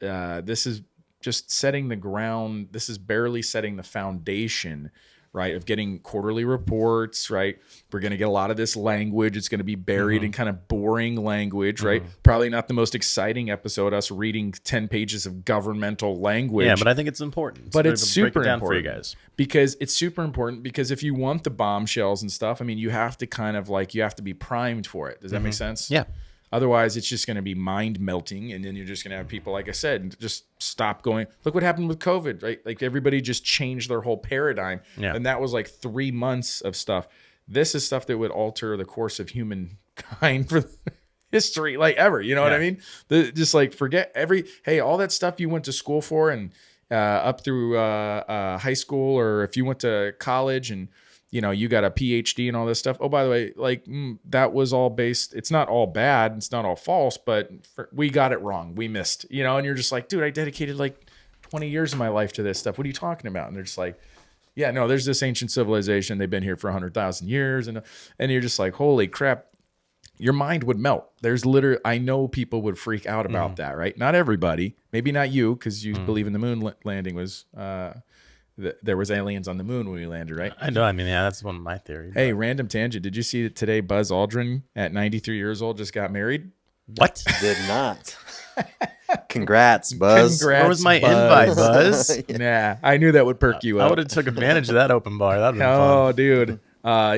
setting the ground. This is barely setting the foundation, right, of getting quarterly reports, right? We're going to get a lot of this language. It's going to be buried in kind of boring language, right? Probably not the most exciting episode, us reading 10 pages of governmental language. Yeah, but I think it's important. But So it's to super break it down important for you guys. because it's super important because if you want the bombshells and stuff, I mean, you have to kind of like, you have to be primed for it. Does that make sense? Yeah. Otherwise, it's just going to be mind melting. And then you're just going to have people, like I said, just stop going. Look what happened with COVID, right? Like everybody just changed their whole paradigm. Yeah. And that was like 3 months of stuff. This is stuff that would alter the course of humankind for history, like ever. You know what I mean? Just like forget all that stuff you went to school for and up through high school, or if you went to college and you know, you got a PhD and all this stuff. Oh, by the way, like that was all based. It's not all bad. It's not all false, but we got it wrong. We missed, you know, and you're just like, dude, I dedicated like 20 years of my life to this stuff. What are you talking about? And they're just like, yeah, no, there's this ancient civilization. They've been here for 100,000 years. And you're just like, holy crap. Your mind would melt. There's literally, I know people would freak out about that, right? Not everybody, maybe not you, because you believe in the moon landing was, there was aliens on the moon when we landed, right? I know. I mean, yeah, that's one of my theories. Hey, random tangent. Did you see that today Buzz Aldrin at 93 years old just got married? What? Did not. Congrats, Buzz. Congrats, Where was my Buzz. invite, Buzz? Nah, I knew that would perk you I up. would have took advantage of that open bar. That would have been Oh, fun. dude.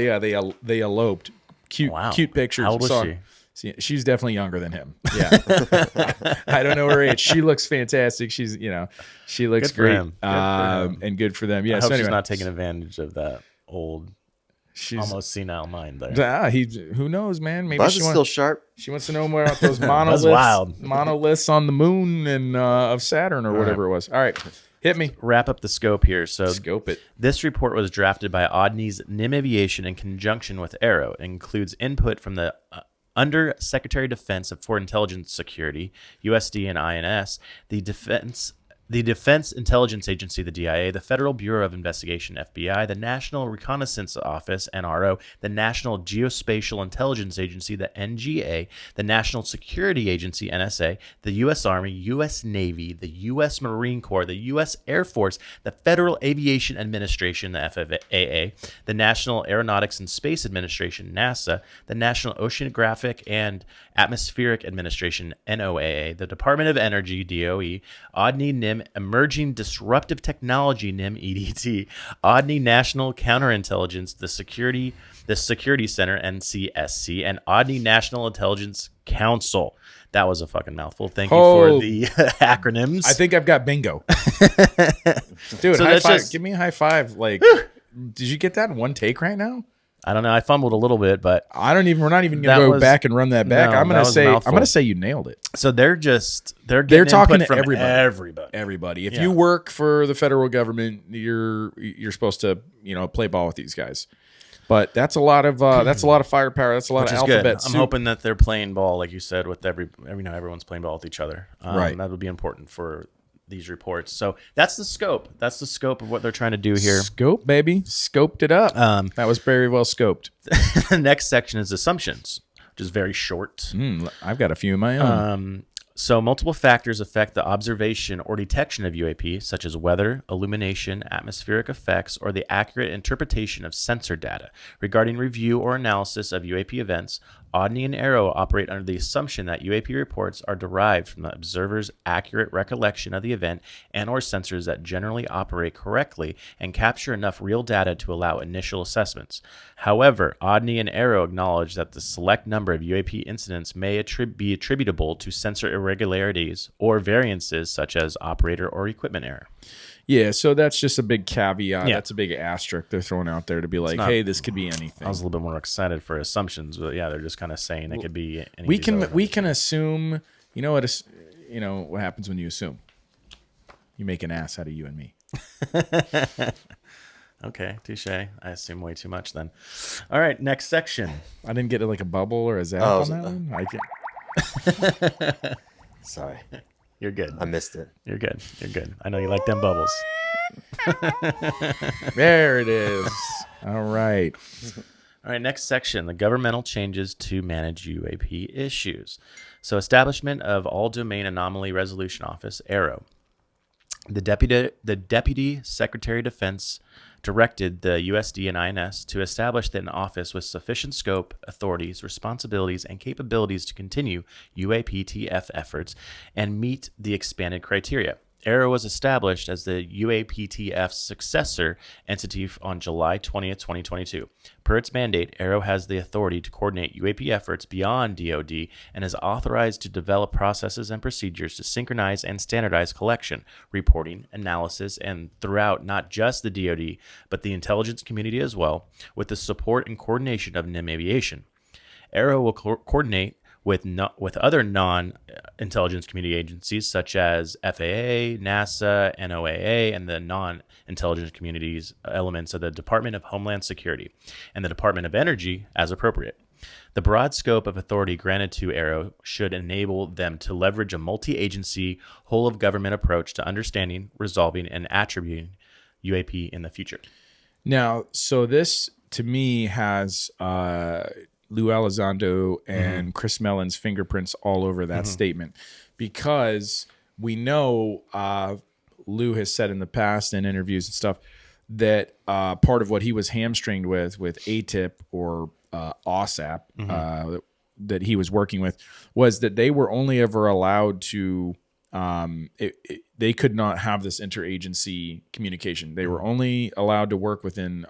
Yeah, they eloped. Cute pictures. How old was she? She's definitely younger than him. Yeah. I don't know her age. She looks fantastic. She's, you know, she looks Good for great. him. Good for him. And good for them. Yeah. I So hope she's anyway, not taking advantage of that old, almost senile mind there. who knows, man? Maybe Buzz is still sharp. she wants to know more about those wild. monoliths on the moon and of Saturn or whatever it was. All right. Hit me. Wrap up the scope here. So Scope it. this report was drafted by Odney's NIM Aviation in conjunction with Aero. It includes input from the Under Secretary of Defense for Intelligence Security, USD and INS, the Defense Intelligence Agency, the DIA, the Federal Bureau of Investigation, FBI, the National Reconnaissance Office, NRO, the National Geospatial Intelligence Agency, the NGA, the National Security Agency, NSA, the U.S. Army, U.S. Navy, the U.S. Marine Corps, the U.S. Air Force, the Federal Aviation Administration, the FAA, the National Aeronautics and Space Administration, NASA, the National Oceanographic and Atmospheric Administration, NOAA, the Department of Energy, DOE, Odney NIM Emerging Disruptive Technology, NIM EDT, Odney National Counterintelligence, the Security Center, NCSC, and Odney National Intelligence Council. That was a fucking mouthful. Thank you for the acronyms. I think I've got bingo. Dude, So high that's five. just- Give me a high five. Like, did you get that in one take right now? I don't know. I fumbled a little bit, but We're not even That gonna go was- back and run that back. No, I'm that gonna was a mouthful. say you nailed it. so they're getting They're talking input to from everybody. Everybody. If you work for the federal government, you're supposed to, you know, play ball with these guys. But that's a lot of firepower. That's a lot Which of is good. alphabet I'm soup. hoping that they're playing ball, like you said, with everyone's playing ball with each other. Right. That would be important for these reports. So that's the scope. That's the scope of what they're trying to do here. Scope, baby. Scoped it up. That was very well scoped. The next section is assumptions, which is very short. I've got a few of my own. So multiple factors affect the observation or detection of UAP, such as weather, illumination, atmospheric effects, or the accurate interpretation of sensor data. Regarding review or analysis of UAP events, Odney and Aero operate under the assumption that UAP reports are derived from the observer's accurate recollection of the event and or sensors that generally operate correctly and capture enough real data to allow initial assessments. However, Odney and Aero acknowledge that the select number of UAP incidents may be attributable to sensor irregularities or variances such as operator or equipment error. Yeah, so that's just a big caveat. Yeah. That's a big asterisk they're throwing out there to be like, hey, this could be anything. I was a little bit more excited for assumptions, but yeah, they're just kind of saying it could be any we of these can other we can assume, you know what happens when you assume. you make an ass out of you and me. Okay, touche. I assume way too much then. All right, next section. I didn't get like a bubble or a zap Oh, on that one. I can't. Sorry, You're good. I missed it. You're good. You're good. I know you like them bubbles. There it is. All right. All right, next section, the governmental changes to manage UAP issues. So establishment of All Domain Anomaly Resolution Office, AARO. The Deputy Secretary of Defense directed the USD and INS to establish an office with sufficient scope, authorities, responsibilities, and capabilities to continue UAPTF efforts and meet the expanded criteria. AARO was established as the UAPTF's successor entity on July 20th, 2022. Per its mandate, AARO has the authority to coordinate UAP efforts beyond DoD and is authorized to develop processes and procedures to synchronize and standardize collection, reporting, analysis, and throughout not just the DoD, but the intelligence community as well, with the support and coordination of NIM Aviation. AARO will coordinate with other non-intelligence community agencies such as FAA, NASA, NOAA, and the non-intelligence communities elements of the Department of Homeland Security and the Department of Energy as appropriate. The broad scope of authority granted to AARO should enable them to leverage a multi-agency, whole-of-government approach to understanding, resolving, and attributing UAP in the future. Now, so this to me has Lou Elizondo and Chris Mellon's fingerprints all over that statement, because we know Lou has said in the past in interviews and stuff that part of what he was hamstringed with ATIP or OSAP that he was working with was that they were only ever allowed to they could not have this interagency communication. They were only allowed to work within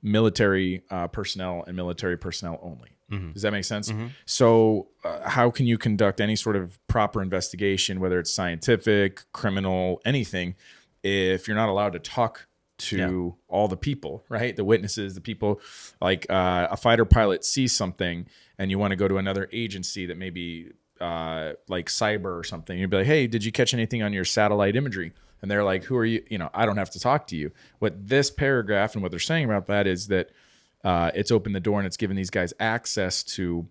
military personnel and military personnel only. Does that make sense? So how can you conduct any sort of proper investigation, whether it's scientific, criminal, anything, if you're not allowed to talk to all the people, right? The witnesses, the people, like a fighter pilot sees something and you want to go to another agency that maybe like cyber or something. You'd be like, hey, did you catch anything on your satellite imagery? And they're like, who are you? You know, I don't have to talk to you. What this paragraph and what they're saying about that is that it's opened the door and it's given these guys access to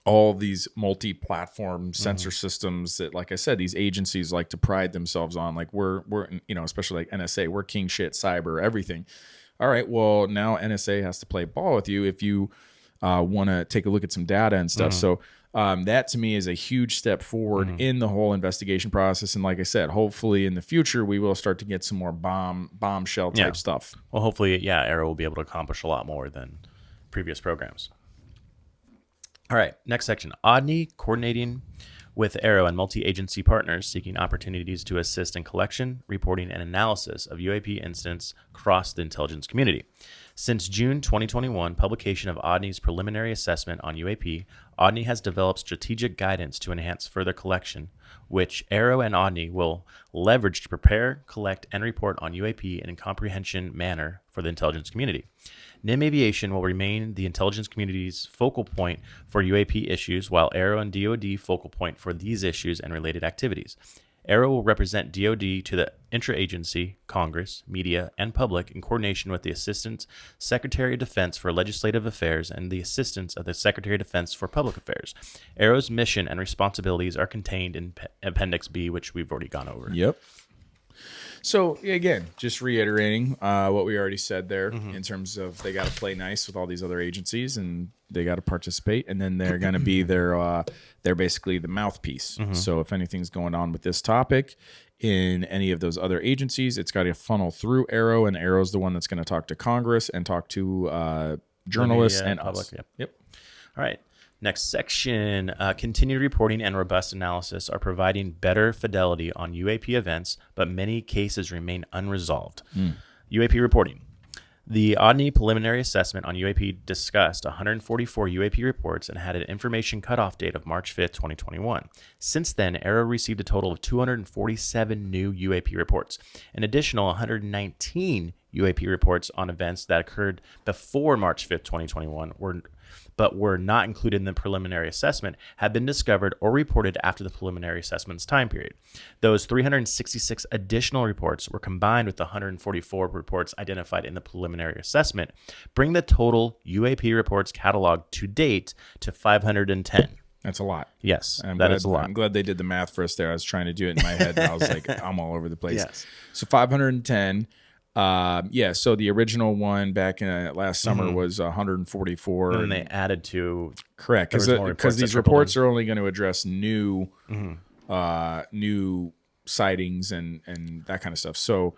all these multi-platform sensor systems that, like I said, these agencies like to pride themselves on. Like we're you know, especially like NSA, we're king shit, cyber, everything. All right, well, now NSA has to play ball with you if you want to take a look at some data and stuff. So that to me is a huge step forward in the whole investigation process. And like I said, hopefully in the future, we will start to get some more bombshell type stuff. Well, hopefully, AARO will be able to accomplish a lot more than previous programs. All right, next section. ODNI coordinating with AARO and multi-agency partners seeking opportunities to assist in collection, reporting, and analysis of UAP incidents across the intelligence community. Since June 2021, publication of ODNI's preliminary assessment on UAP, ODNI has developed strategic guidance to enhance further collection, which AARO and ODNI will leverage to prepare, collect, and report on UAP in a comprehension manner for the intelligence community. NIM Aviation will remain the intelligence community's focal point for UAP issues, while AARO and DoD focal point for these issues and related activities. AARO will represent DoD to the interagency, Congress, media, and public in coordination with the Assistant Secretary of Defense for Legislative Affairs and the Assistance of the Secretary of Defense for Public Affairs. AARO's mission and responsibilities are contained in Appendix B, which we've already gone over. Yep. So again, just reiterating what we already said there in terms of they got to play nice with all these other agencies and they got to participate, and then they're going to be they're basically the mouthpiece. So if anything's going on with this topic in any of those other agencies, it's got to funnel through AARO, and AARO's the one that's going to talk to Congress and talk to journalists and public. us. Yep. All right. Next section, continued reporting and robust analysis are providing better fidelity on UAP events, but many cases remain unresolved. UAP reporting. The ODNI preliminary assessment on UAP discussed 144 UAP reports and had an information cutoff date of March 5th, 2021. Since then, AARO received a total of 247 new UAP reports. An additional 119 UAP reports on events that occurred before March 5th, 2021 but were not included in the preliminary assessment have been discovered or reported after the preliminary assessment's time period. Those 366 additional reports were combined with the 144 reports identified in the preliminary assessment, bring the total UAP reports cataloged to date to 510. That's a lot. Yes, I'm that glad, is a lot. I'm glad they did the math for us there. I was trying to do it in my head, and I was like, I'm all over the place. Yes. So 510. So the original one back in last summer was 144. And then they added to Correct, because these reports are only going to address new sightings and that kind of stuff. So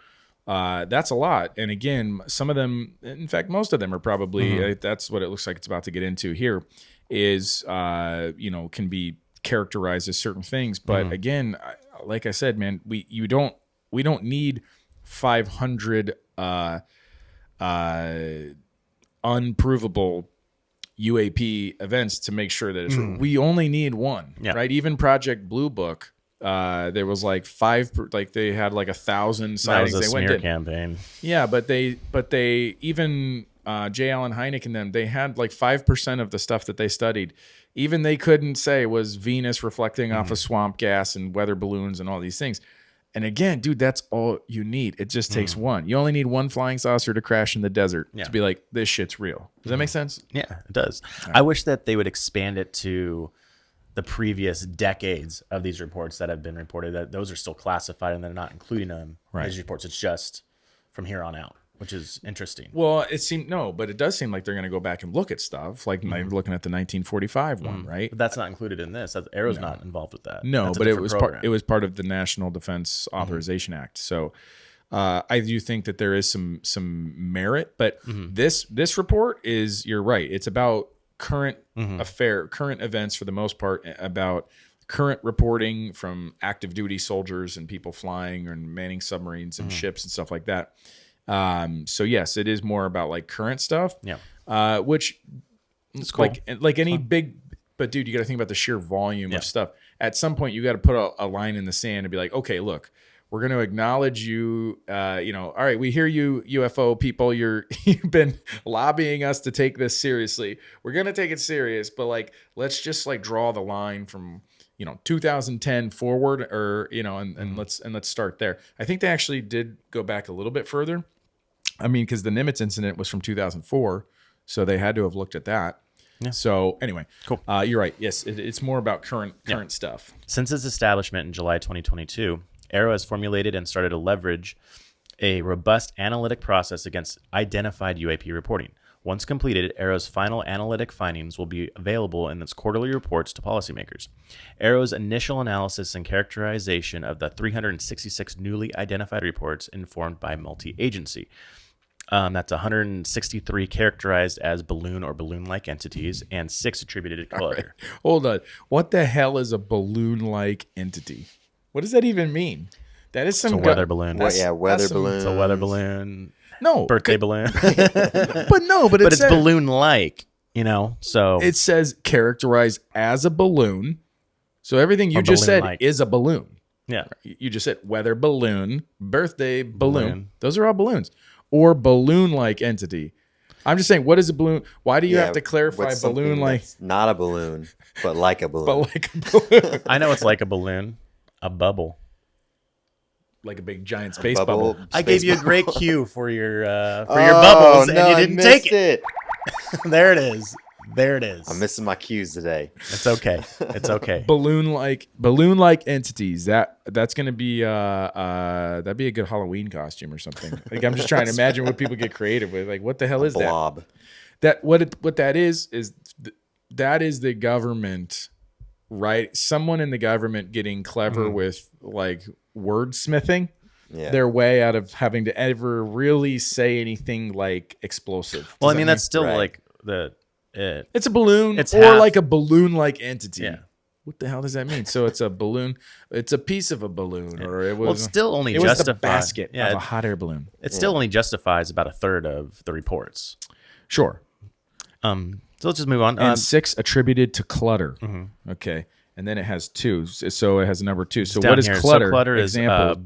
that's a lot. And again, some of them, in fact, most of them are probably that's what it looks like it's about to get into here. Is can be characterized as certain things, but again, like I said, man, we don't need 500 unprovable UAP events to make sure that it's we only need one, right? Even Project Blue Book, there was like they had like 1,000 sightings. That was a they smear campaign. Yeah, but they even J. Allen Hynek and them, they had like 5% of the stuff that they studied. Even they couldn't say was Venus reflecting off of swamp gas and weather balloons and all these things. And again, dude, that's all you need. It just takes one. You only need one flying saucer to crash in the desert to be like, this shit's real. Does that make sense? Yeah, it does. I wish that they would expand it to the previous decades of these reports that have been reported, that those are still classified and they're not including them in these reports. It's just from here on out, which is interesting. Well, but it does seem like they're going to go back and look at stuff. Like I'm looking at the 1945 one, right? But that's not included in this. Arrow's not involved with that. No, That's a but it different was program. it was part of the National Defense Authorization Act. So I do think that there is some merit, but this report is, you're right. It's about current current events for the most part, about current reporting from active duty soldiers and people flying and manning submarines and ships and stuff like that. So yes, it is more about like current stuff. Yeah. Which it's cool. like any big, but dude, you got to think about the sheer volume of stuff. At some point you got to put a line in the sand and be like, okay, look, we're going to acknowledge you. All right, we hear you, UFO people. You've been lobbying us to take this seriously. We're going to take it serious, but like, let's just like draw the line from 2010 forward, or and let's start there. I think they actually did go back a little bit further. I mean, because the Nimitz incident was from 2004, so they had to have looked at that. Yeah. So anyway, cool. You're right. Yes, it's more about current stuff. Since its establishment in July 2022, Arrow has formulated and started to leverage a robust analytic process against identified UAP reporting. Once completed, Arrow's final analytic findings will be available in its quarterly reports to policymakers. Arrow's initial analysis and characterization of the 366 newly identified reports informed by multi-agency. That's 163 characterized as balloon or balloon-like entities and 6 attributed to clutter. Right. Hold on. What the hell is a balloon-like entity? What does that even mean? That is some weather balloon. Weather balloon. It's a weather balloon. No. Birthday balloon. but it's balloon-like, so. It says characterized as a balloon. So everything you just said is a balloon. Yeah. You just said weather balloon, birthday balloon. Those are all balloons. Or balloon-like entity. I'm just saying, what is a balloon? Why do you have to clarify balloon-like? Not a balloon, but like a balloon. But like a balloon. I know it's like a balloon. A bubble. Like a big giant space bubble. I gave you a great cue for your bubbles, and you didn't take it. There it is. I'm missing my cues today. It's okay. It's okay. balloon-like entities. That's gonna be that'd be a good Halloween costume or something. Like, I'm just trying to imagine what people get creative with. Like, what the hell is blob. that? What that is that is the government, right? Someone in the government getting clever with like wordsmithing their way out of having to ever really say anything like explosive. Well, I mean, that's still like it's a balloon, it's like a balloon-like entity. Yeah. What the hell does that mean? So it's a balloon. It's a piece of a balloon, or it was. Well, it's still only it was the basket of a hot air balloon. It still only justifies about a third of the reports. Sure. So let's just move on. And 6 attributed to clutter. Okay. And then it has 2. So it has number 2. So what is clutter? So clutter is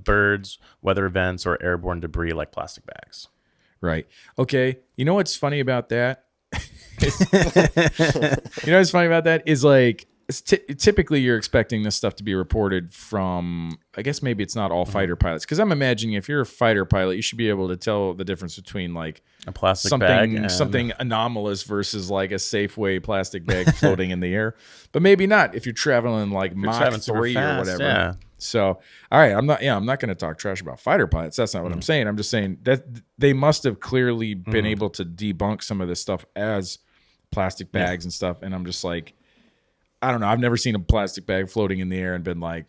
birds, weather events, or airborne debris like plastic bags. Right. Okay. You know what's funny about that? You know what's funny about that is like typically you're expecting this stuff to be reported from, I guess maybe it's not all fighter pilots, because I'm imagining if you're a fighter pilot, you should be able to tell the difference between like A plastic bag and- something anomalous versus like a Safeway plastic bag floating in the air. But maybe not if you're traveling like Mach traveling super 3 or fast, whatever. yeah. So, all right, I'm not going to talk trash about fighter pilots. That's not what I'm saying. I'm just saying that they must have clearly been able to debunk some of this stuff as plastic bags and stuff. And I'm just like, I don't know. I've never seen a plastic bag floating in the air and been like,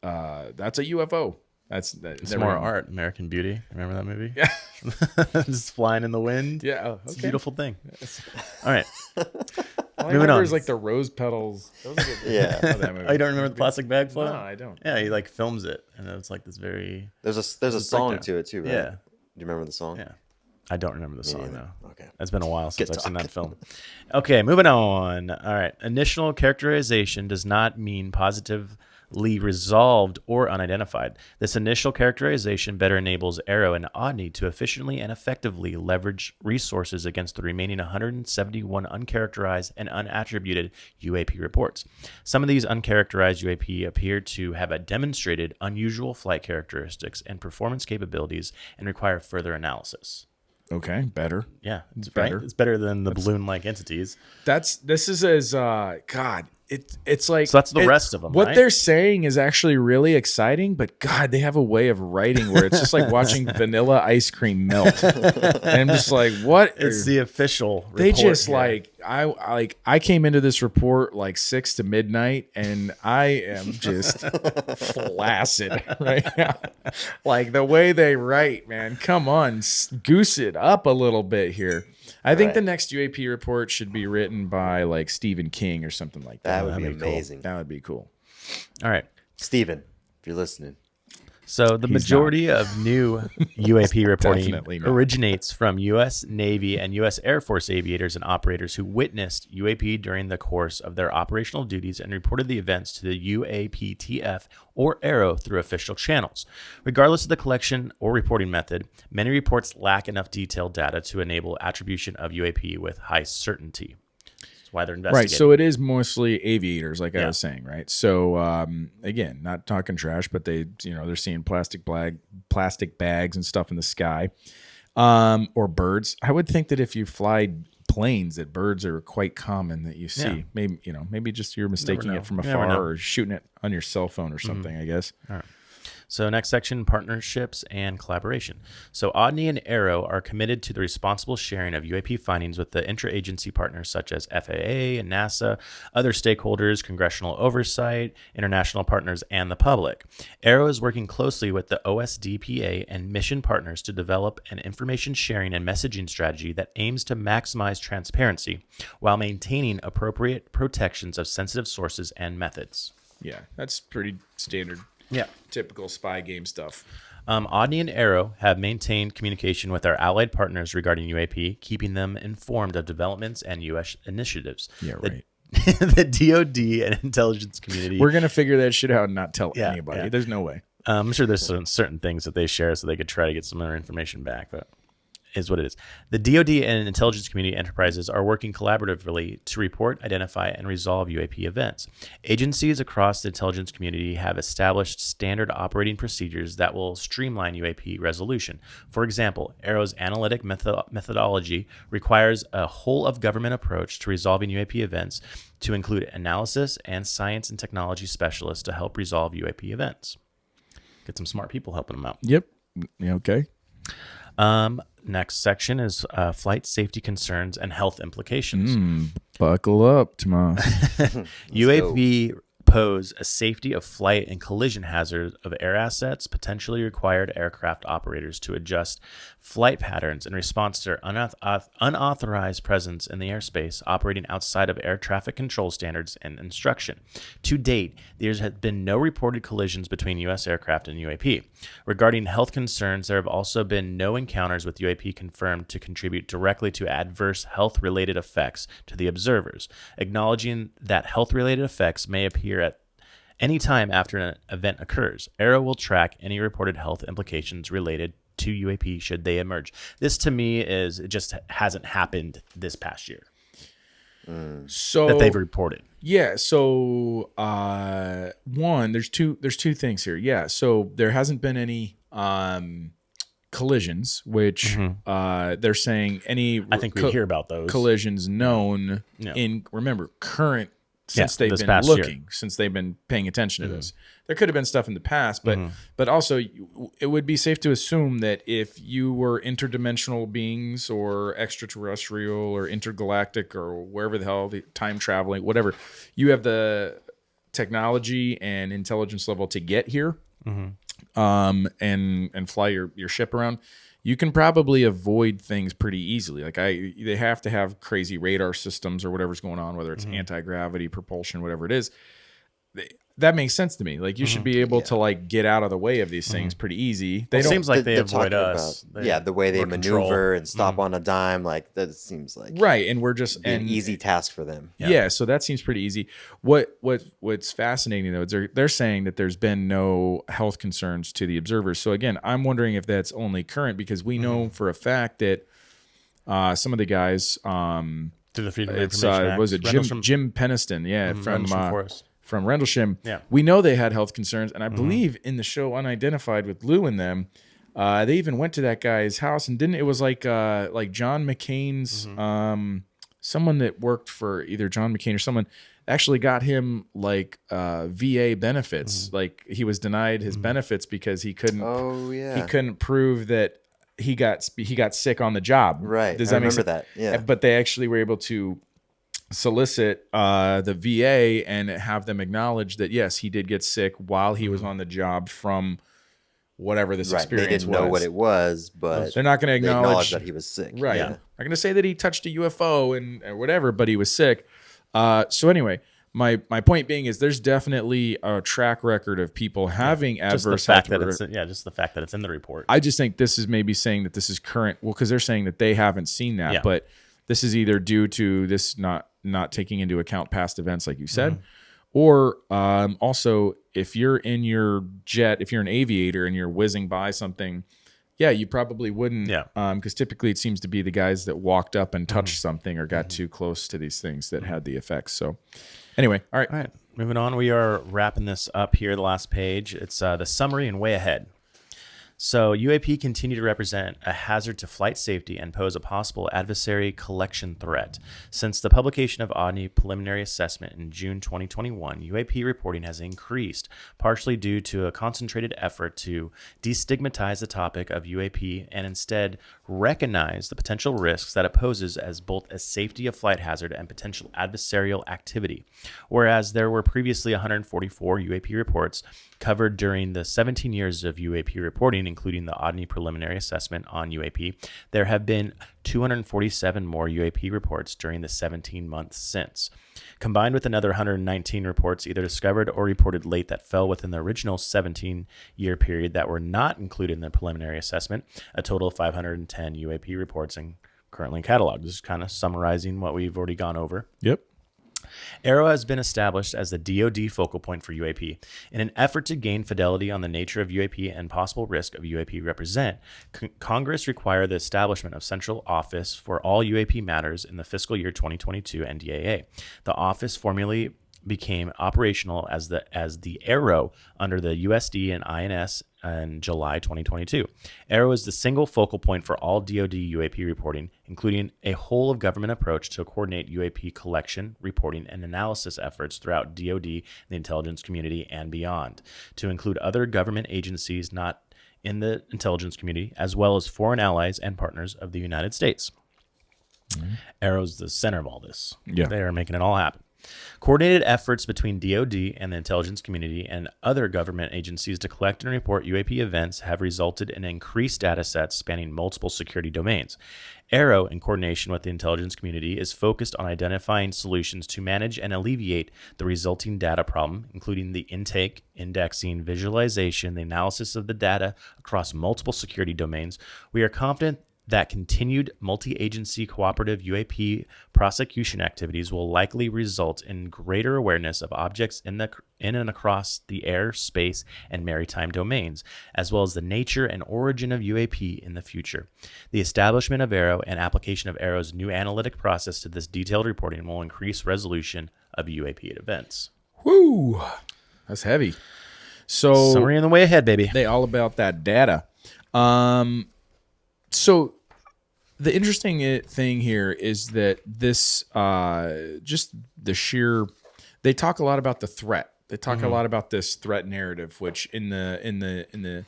that's a UFO. It's more art. American Beauty. Remember that movie? Yeah. Just flying in the wind. Yeah. Oh, It's a okay. beautiful thing. All right. All I Moving remember on. is like the rose petals. That was a good Yeah. of that movie. Oh, you don't remember the plastic bag float? No, I don't. Yeah, he like films it, and it's like this very. There's a song breakdown. to it too, right? Yeah. Do you remember the song? Yeah. I don't remember the song neither. though. Okay. It's been a while since Good I've seen talk. that film. Okay, moving on. All right. Initial characterization does not mean positively resolved or unidentified. This initial characterization better enables Aero and ODNI to efficiently and effectively leverage resources against the remaining 171 uncharacterized and unattributed UAP reports. Some of these uncharacterized UAP appear to have a demonstrated unusual flight characteristics and performance capabilities and require further analysis. Okay, better. Yeah, it's better. right. It's better than the balloon-like entities. This is as God. It's like So that's the rest of them, What right? they're saying is actually really exciting, but God, they have a way of writing where it's just like watching vanilla ice cream melt. And I'm just like, what? It's the official. They report just here. I came into this report like 6 to midnight, and I am just flaccid right now. Like the way they write, man. Come on, goose it up a little bit here. I think the next UAP report should be written by like Stephen King or something like that. That would be That'd cool. amazing. That would be cool. All right. Steven, if you're listening. So the majority of new UAP reporting Definitely not. originates from U.S. Navy and U.S. Air Force aviators and operators who witnessed UAP during the course of their operational duties and reported the events to the UAPTF or Aero through official channels. Regardless of the collection or reporting method, many reports lack enough detailed data to enable attribution of UAP with high certainty. That's why they're investigating. Right. So it is mostly aviators, like I Yeah. was saying, right? So again, not talking trash, but they're seeing plastic bags and stuff in the sky, or birds. I would think that if you fly planes, that birds are quite common that you see. Yeah. Maybe just you're mistaking know. it from You never afar know. or shooting it on your cell phone or something. I guess. All right. So next section, partnerships and collaboration. So ODNI and Aero are committed to the responsible sharing of UAP findings with the interagency partners such as FAA and NASA, other stakeholders, congressional oversight, international partners, and the public. Aero is working closely with the OSDPA and mission partners to develop an information sharing and messaging strategy that aims to maximize transparency while maintaining appropriate protections of sensitive sources and methods. Yeah, that's pretty standard. Yeah. Typical spy game stuff. ODNI and Aero have maintained communication with our allied partners regarding UAP, keeping them informed of developments and U.S. initiatives. Yeah, right. The DoD and intelligence community. We're gonna figure that shit out and not tell Yeah, anybody. yeah. There's no way. I'm sure there's certain things that they share so they could try to get some other information back, but is what it is. The DoD and intelligence community enterprises are working collaboratively to report, identify, and resolve UAP events. Agencies across the intelligence community have established standard operating procedures that will streamline UAP resolution. For example, Aero's analytic methodology requires a whole-of-government approach to resolving UAP events to include analysis and science and technology specialists to help resolve UAP events. Get some smart people helping them out. Yep. Yeah, okay. Next section is flight safety concerns and health implications. Buckle up, Tomas. UAP pose a safety of flight and collision hazard of air assets, potentially required aircraft operators to adjust flight patterns in response to their unauthorized presence in the airspace, operating outside of air traffic control standards and instruction. To date, there have been no reported collisions between U.S. aircraft and UAP. Regarding health concerns, there have also been no encounters with UAP confirmed to contribute directly to adverse health-related effects to the observers. Acknowledging that health-related effects may appear at any time after an event occurs, Aero will track any reported health implications related to UAP should they emerge. This to me is, it just hasn't happened this past year. So that they've reported. Yeah. So one, there's two things here. Yeah. So there hasn't been any collisions, which they're saying any I think we hear about those collisions known in current since they've been looking, since they've been paying attention to this. There could have been stuff in the past, but also it would be safe to assume that if you were interdimensional beings or extraterrestrial or intergalactic or wherever the hell, the time traveling, whatever, you have the technology and intelligence level to get here and fly your ship around. You can probably avoid things pretty easily. Like they have to have crazy radar systems or whatever's going on, whether it's anti-gravity, propulsion, whatever it is. That makes sense to me. Like you should be able to like get out of the way of these things pretty easy. It seems like they avoid us. The way they maneuver and stop on a dime, like that seems like right. And we're just an easy task for them. Yeah, so that seems pretty easy. What's fascinating though is they're saying that there's been no health concerns to the observers. So again, I'm wondering if that's only current because we know for a fact that some of the guys through the Freedom of Information Act, was it Jim Peniston, from Rendlesham, Yeah. We know they had health concerns, and I believe in the show Unidentified with Lou and them, they even went to that guy's house and it was like John McCain's someone that worked for either John McCain or someone actually got him like VA benefits. Like he was denied his benefits because he couldn't he couldn't prove that he got sick on the job. Right. Does I that make remember sense? that. Yeah. But they actually were able to solicit the VA and have them acknowledge that yes, he did get sick while he was on the job from whatever this experience was. They didn't know what it was, but they're not going to acknowledge that he was sick. Right. Yeah. They're going to say that he touched a UFO and or whatever, but he was sick. So anyway, my point being is there's definitely a track record of people having adverse health. Just the fact that it's in the report. I just think this is maybe saying that this is current. Well, because they're saying that they haven't seen that, but this is either due to this not taking into account past events, like you said, or also if you're in your jet, if you're an aviator and you're whizzing by something, you probably wouldn't. Because typically it seems to be the guys that walked up and touched something or got too close to these things that had the effects. So anyway, all right. Moving on, we are wrapping this up here. The last page. It's the summary and way ahead. So UAP continue to represent a hazard to flight safety and pose a possible adversary collection threat. Since the publication of ODNI preliminary assessment in June 2021, UAP reporting has increased, partially due to a concentrated effort to destigmatize the topic of UAP and instead recognize the potential risks that it poses as both a safety of flight hazard and potential adversarial activity. Whereas there were previously 144 UAP reports covered during the 17 years of UAP reporting, including the ODNI preliminary assessment on UAP, there have been 247 more UAP reports during the 17 months since. Combined with another 119 reports either discovered or reported late that fell within the original 17-year period that were not included in the preliminary assessment, a total of 510 UAP reports and currently cataloged. This is kind of summarizing what we've already gone over. Yep. AARO has been established as the DoD focal point for UAP. In an effort to gain fidelity on the nature of UAP and possible risk of UAP represent, Congress required the establishment of central office for all UAP matters in the fiscal year 2022 NDAA. The office formally became operational as the AARO under the USD and INS in July 2022. AARO is the single focal point for all DoD UAP reporting, including a whole of government approach to coordinate UAP collection, reporting, and analysis efforts throughout DoD, the intelligence community, and beyond, to include other government agencies not in the intelligence community, as well as foreign allies and partners of the United States. AARO's the center of all this. Yeah. They are making it all happen. Coordinated efforts between DoD and the intelligence community and other government agencies to collect and report UAP events have resulted in increased data sets spanning multiple security domains. AARO, in coordination with the intelligence community, is focused on identifying solutions to manage and alleviate the resulting data problem, including the intake, indexing, visualization, the analysis of the data across multiple security domains. We are confident that continued multi-agency cooperative UAP prosecution activities will likely result in greater awareness of objects in and across the air, space, and maritime domains, as well as the nature and origin of UAP in the future. The establishment of AARO and application of AARO's new analytic process to this detailed reporting will increase resolution of UAP events. Woo, that's heavy. So Summary on the way ahead, baby. they all about that data. So the interesting thing here is that this, just the sheer, they talk a lot about the threat. They talk a lot about this threat narrative, which in the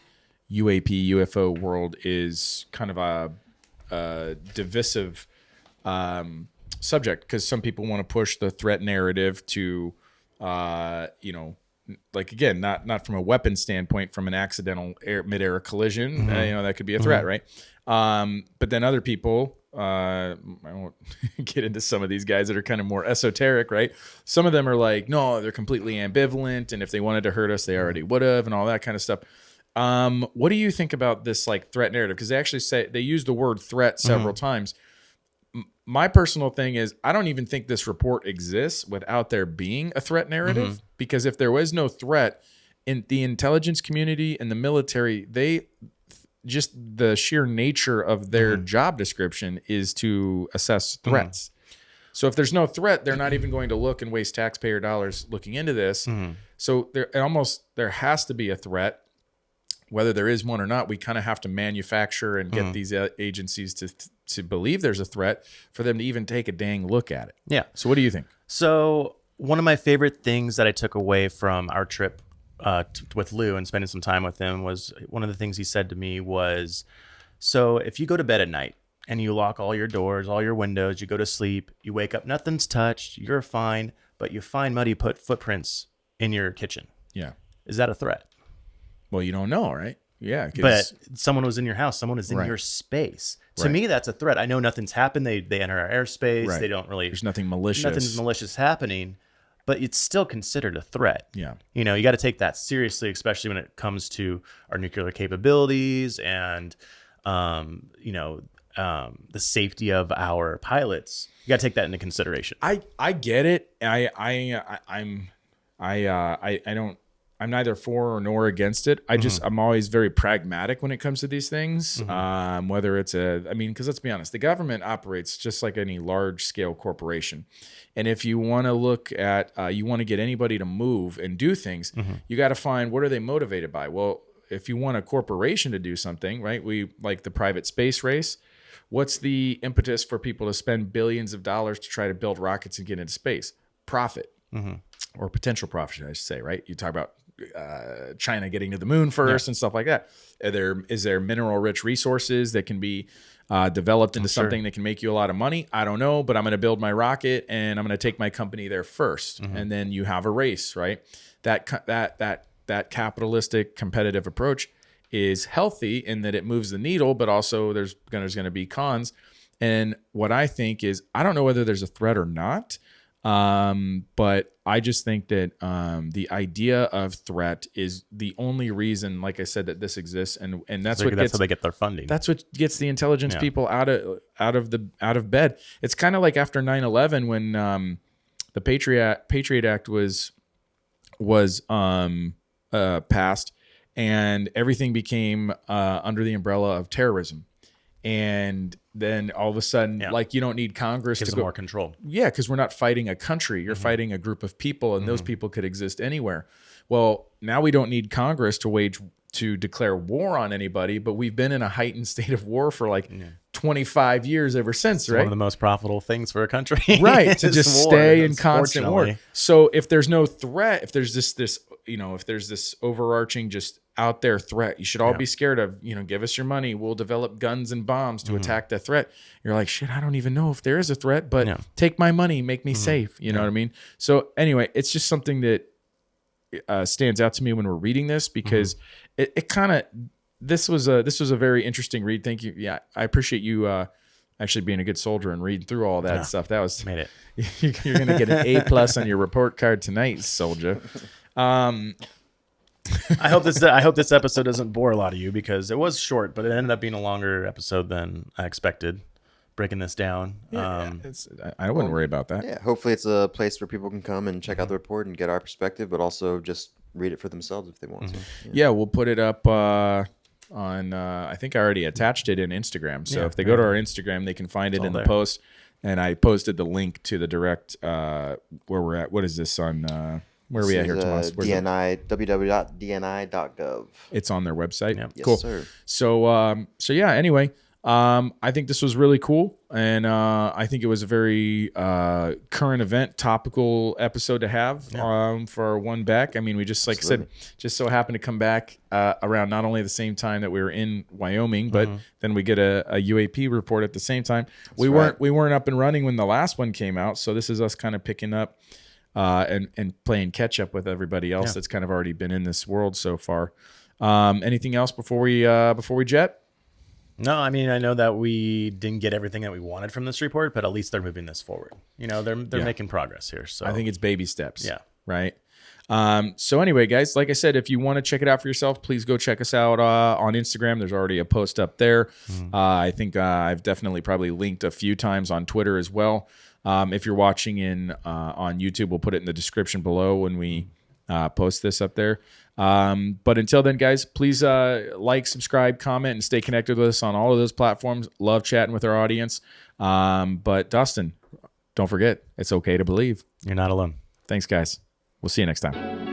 UAP UFO world is kind of a divisive subject, because some people want to push the threat narrative to, like, again, not from a weapon standpoint, from an accidental mid-air collision, that could be a threat, right? But then other people, I won't get into some of these guys that are kind of more esoteric, right? Some of them are like, no, they're completely ambivalent, and if they wanted to hurt us, they already would have, and all that kind of stuff. What do you think about this, like, threat narrative? Because they actually say, they use the word threat several times. My personal thing is, I don't even think this report exists without there being a threat narrative, because if there was no threat in the intelligence community and the military, just the sheer nature of their job description is to assess threats. So if there's no threat, they're not even going to look and waste taxpayer dollars looking into this. So there has to be a threat. Whether there is one or not, we kind of have to manufacture and get these agencies to believe there's a threat for them to even take a dang look at it. Yeah. So what do you think? So one of my favorite things that I took away from our trip with Lou and spending some time with him was, one of the things he said to me was, so if you go to bed at night and you lock all your doors, all your windows, you go to sleep, you wake up, nothing's touched, you're fine, but you find muddy footprints in your kitchen. Yeah. Is that a threat? Well, you don't know, right? Yeah. But someone was in your house, someone is in your space. To me, that's a threat. I know nothing's happened. They enter our airspace. Right. They don't really. There's nothing malicious. Nothing malicious happening, but it's still considered a threat. Yeah. You got to take that seriously, especially when it comes to our nuclear capabilities and, the safety of our pilots. You got to take that into consideration. I get it. I'm neither for nor against it. I'm always very pragmatic when it comes to these things. Whether it's because let's be honest, the government operates just like any large scale corporation. And if you want to look at, you want to get anybody to move and do things, you got to find, what are they motivated by? Well, if you want a corporation to do something, right? We like the private space race. What's the impetus for people to spend billions of dollars to try to build rockets and get into space? Profit, or potential profit, I should say, right? You talk about China getting to the moon first and stuff like that. Is there mineral rich resources that can be developed into something that can make you a lot of money? I don't know, but I'm going to build my rocket and I'm going to take my company there first. And then you have a race, right? That capitalistic competitive approach is healthy in that it moves the needle, but also there's going to be cons. And what I think is, I don't know whether there's a threat or not. But I just think that the idea of threat is the only reason, like I said, that this exists, and that's how they get their funding. That's what gets the intelligence people out of bed. It's kind of like after 9/11 when the Patriot Act was passed, and everything became under the umbrella of terrorism. And then all of a sudden, like, you don't need Congress to go more control. Yeah, because we're not fighting a country. You're fighting a group of people, and those people could exist anywhere. Well, now we don't need Congress to declare war on anybody, but we've been in a heightened state of war for 25 years ever since, it's right? One of the most profitable things for a country. Right, to just stay in constant war. So if there's no threat, if there's if there's this overarching just out there threat, you should all be scared of, give us your money, we'll develop guns and bombs to attack that threat. You're like, shit, I don't even know if there is a threat, but take my money, make me safe. You know what I mean? So anyway, it's just something that stands out to me when we're reading this, because it kind of, this was a very interesting read. Thank you. Yeah, I appreciate you actually being a good soldier and reading through all that stuff. That was made it. You're gonna get an A+ on your report card tonight, soldier. I hope this episode doesn't bore a lot of you, because it was short, but it ended up being a longer episode than I expected. Breaking this down. I wouldn't worry about that. Yeah, hopefully it's a place where people can come and check out the report and get our perspective, but also just read it for themselves if they want to. Yeah, we'll put it up on. I think I already attached it in Instagram. So if they go to our Instagram, they can find it in the post. And I posted the link to the direct where we're at. What is this on? Where are we at here, Tomas? www.dni.gov. It's on their website. Yep. Yes, Cool. sir. So yeah. Anyway, I think this was really cool, and I think it was a very current event, topical episode to have for our one back. I mean, we just, like I said, just so happened to come back around not only the same time that we were in Wyoming, but then we get a UAP report at the same time. We weren't up and running when the last one came out, so this is us kind of picking up and playing catch up with everybody else that's kind of already been in this world so far. Anything else before we jet? No, I mean, I know that we didn't get everything that we wanted from this report, but at least they're moving this forward. You know, they're making progress here. So I think it's baby steps. Yeah. Right. So anyway, guys, like I said, if you want to check it out for yourself, please go check us out on Instagram. There's already a post up there. I think I've definitely probably linked a few times on Twitter as well. If you're watching on YouTube, we'll put it in the description below when we post this up there. But until then, guys, please like, subscribe, comment, and stay connected with us on all of those platforms. Love chatting with our audience. But Dustin, don't forget, it's okay to believe. you're not alone. Thanks, guys. We'll see you next time.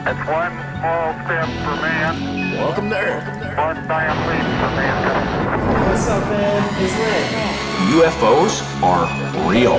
It's one small step for man, Welcome to Earth. one giant leap for mankind. What's up, man? It's Red. UFOs are real.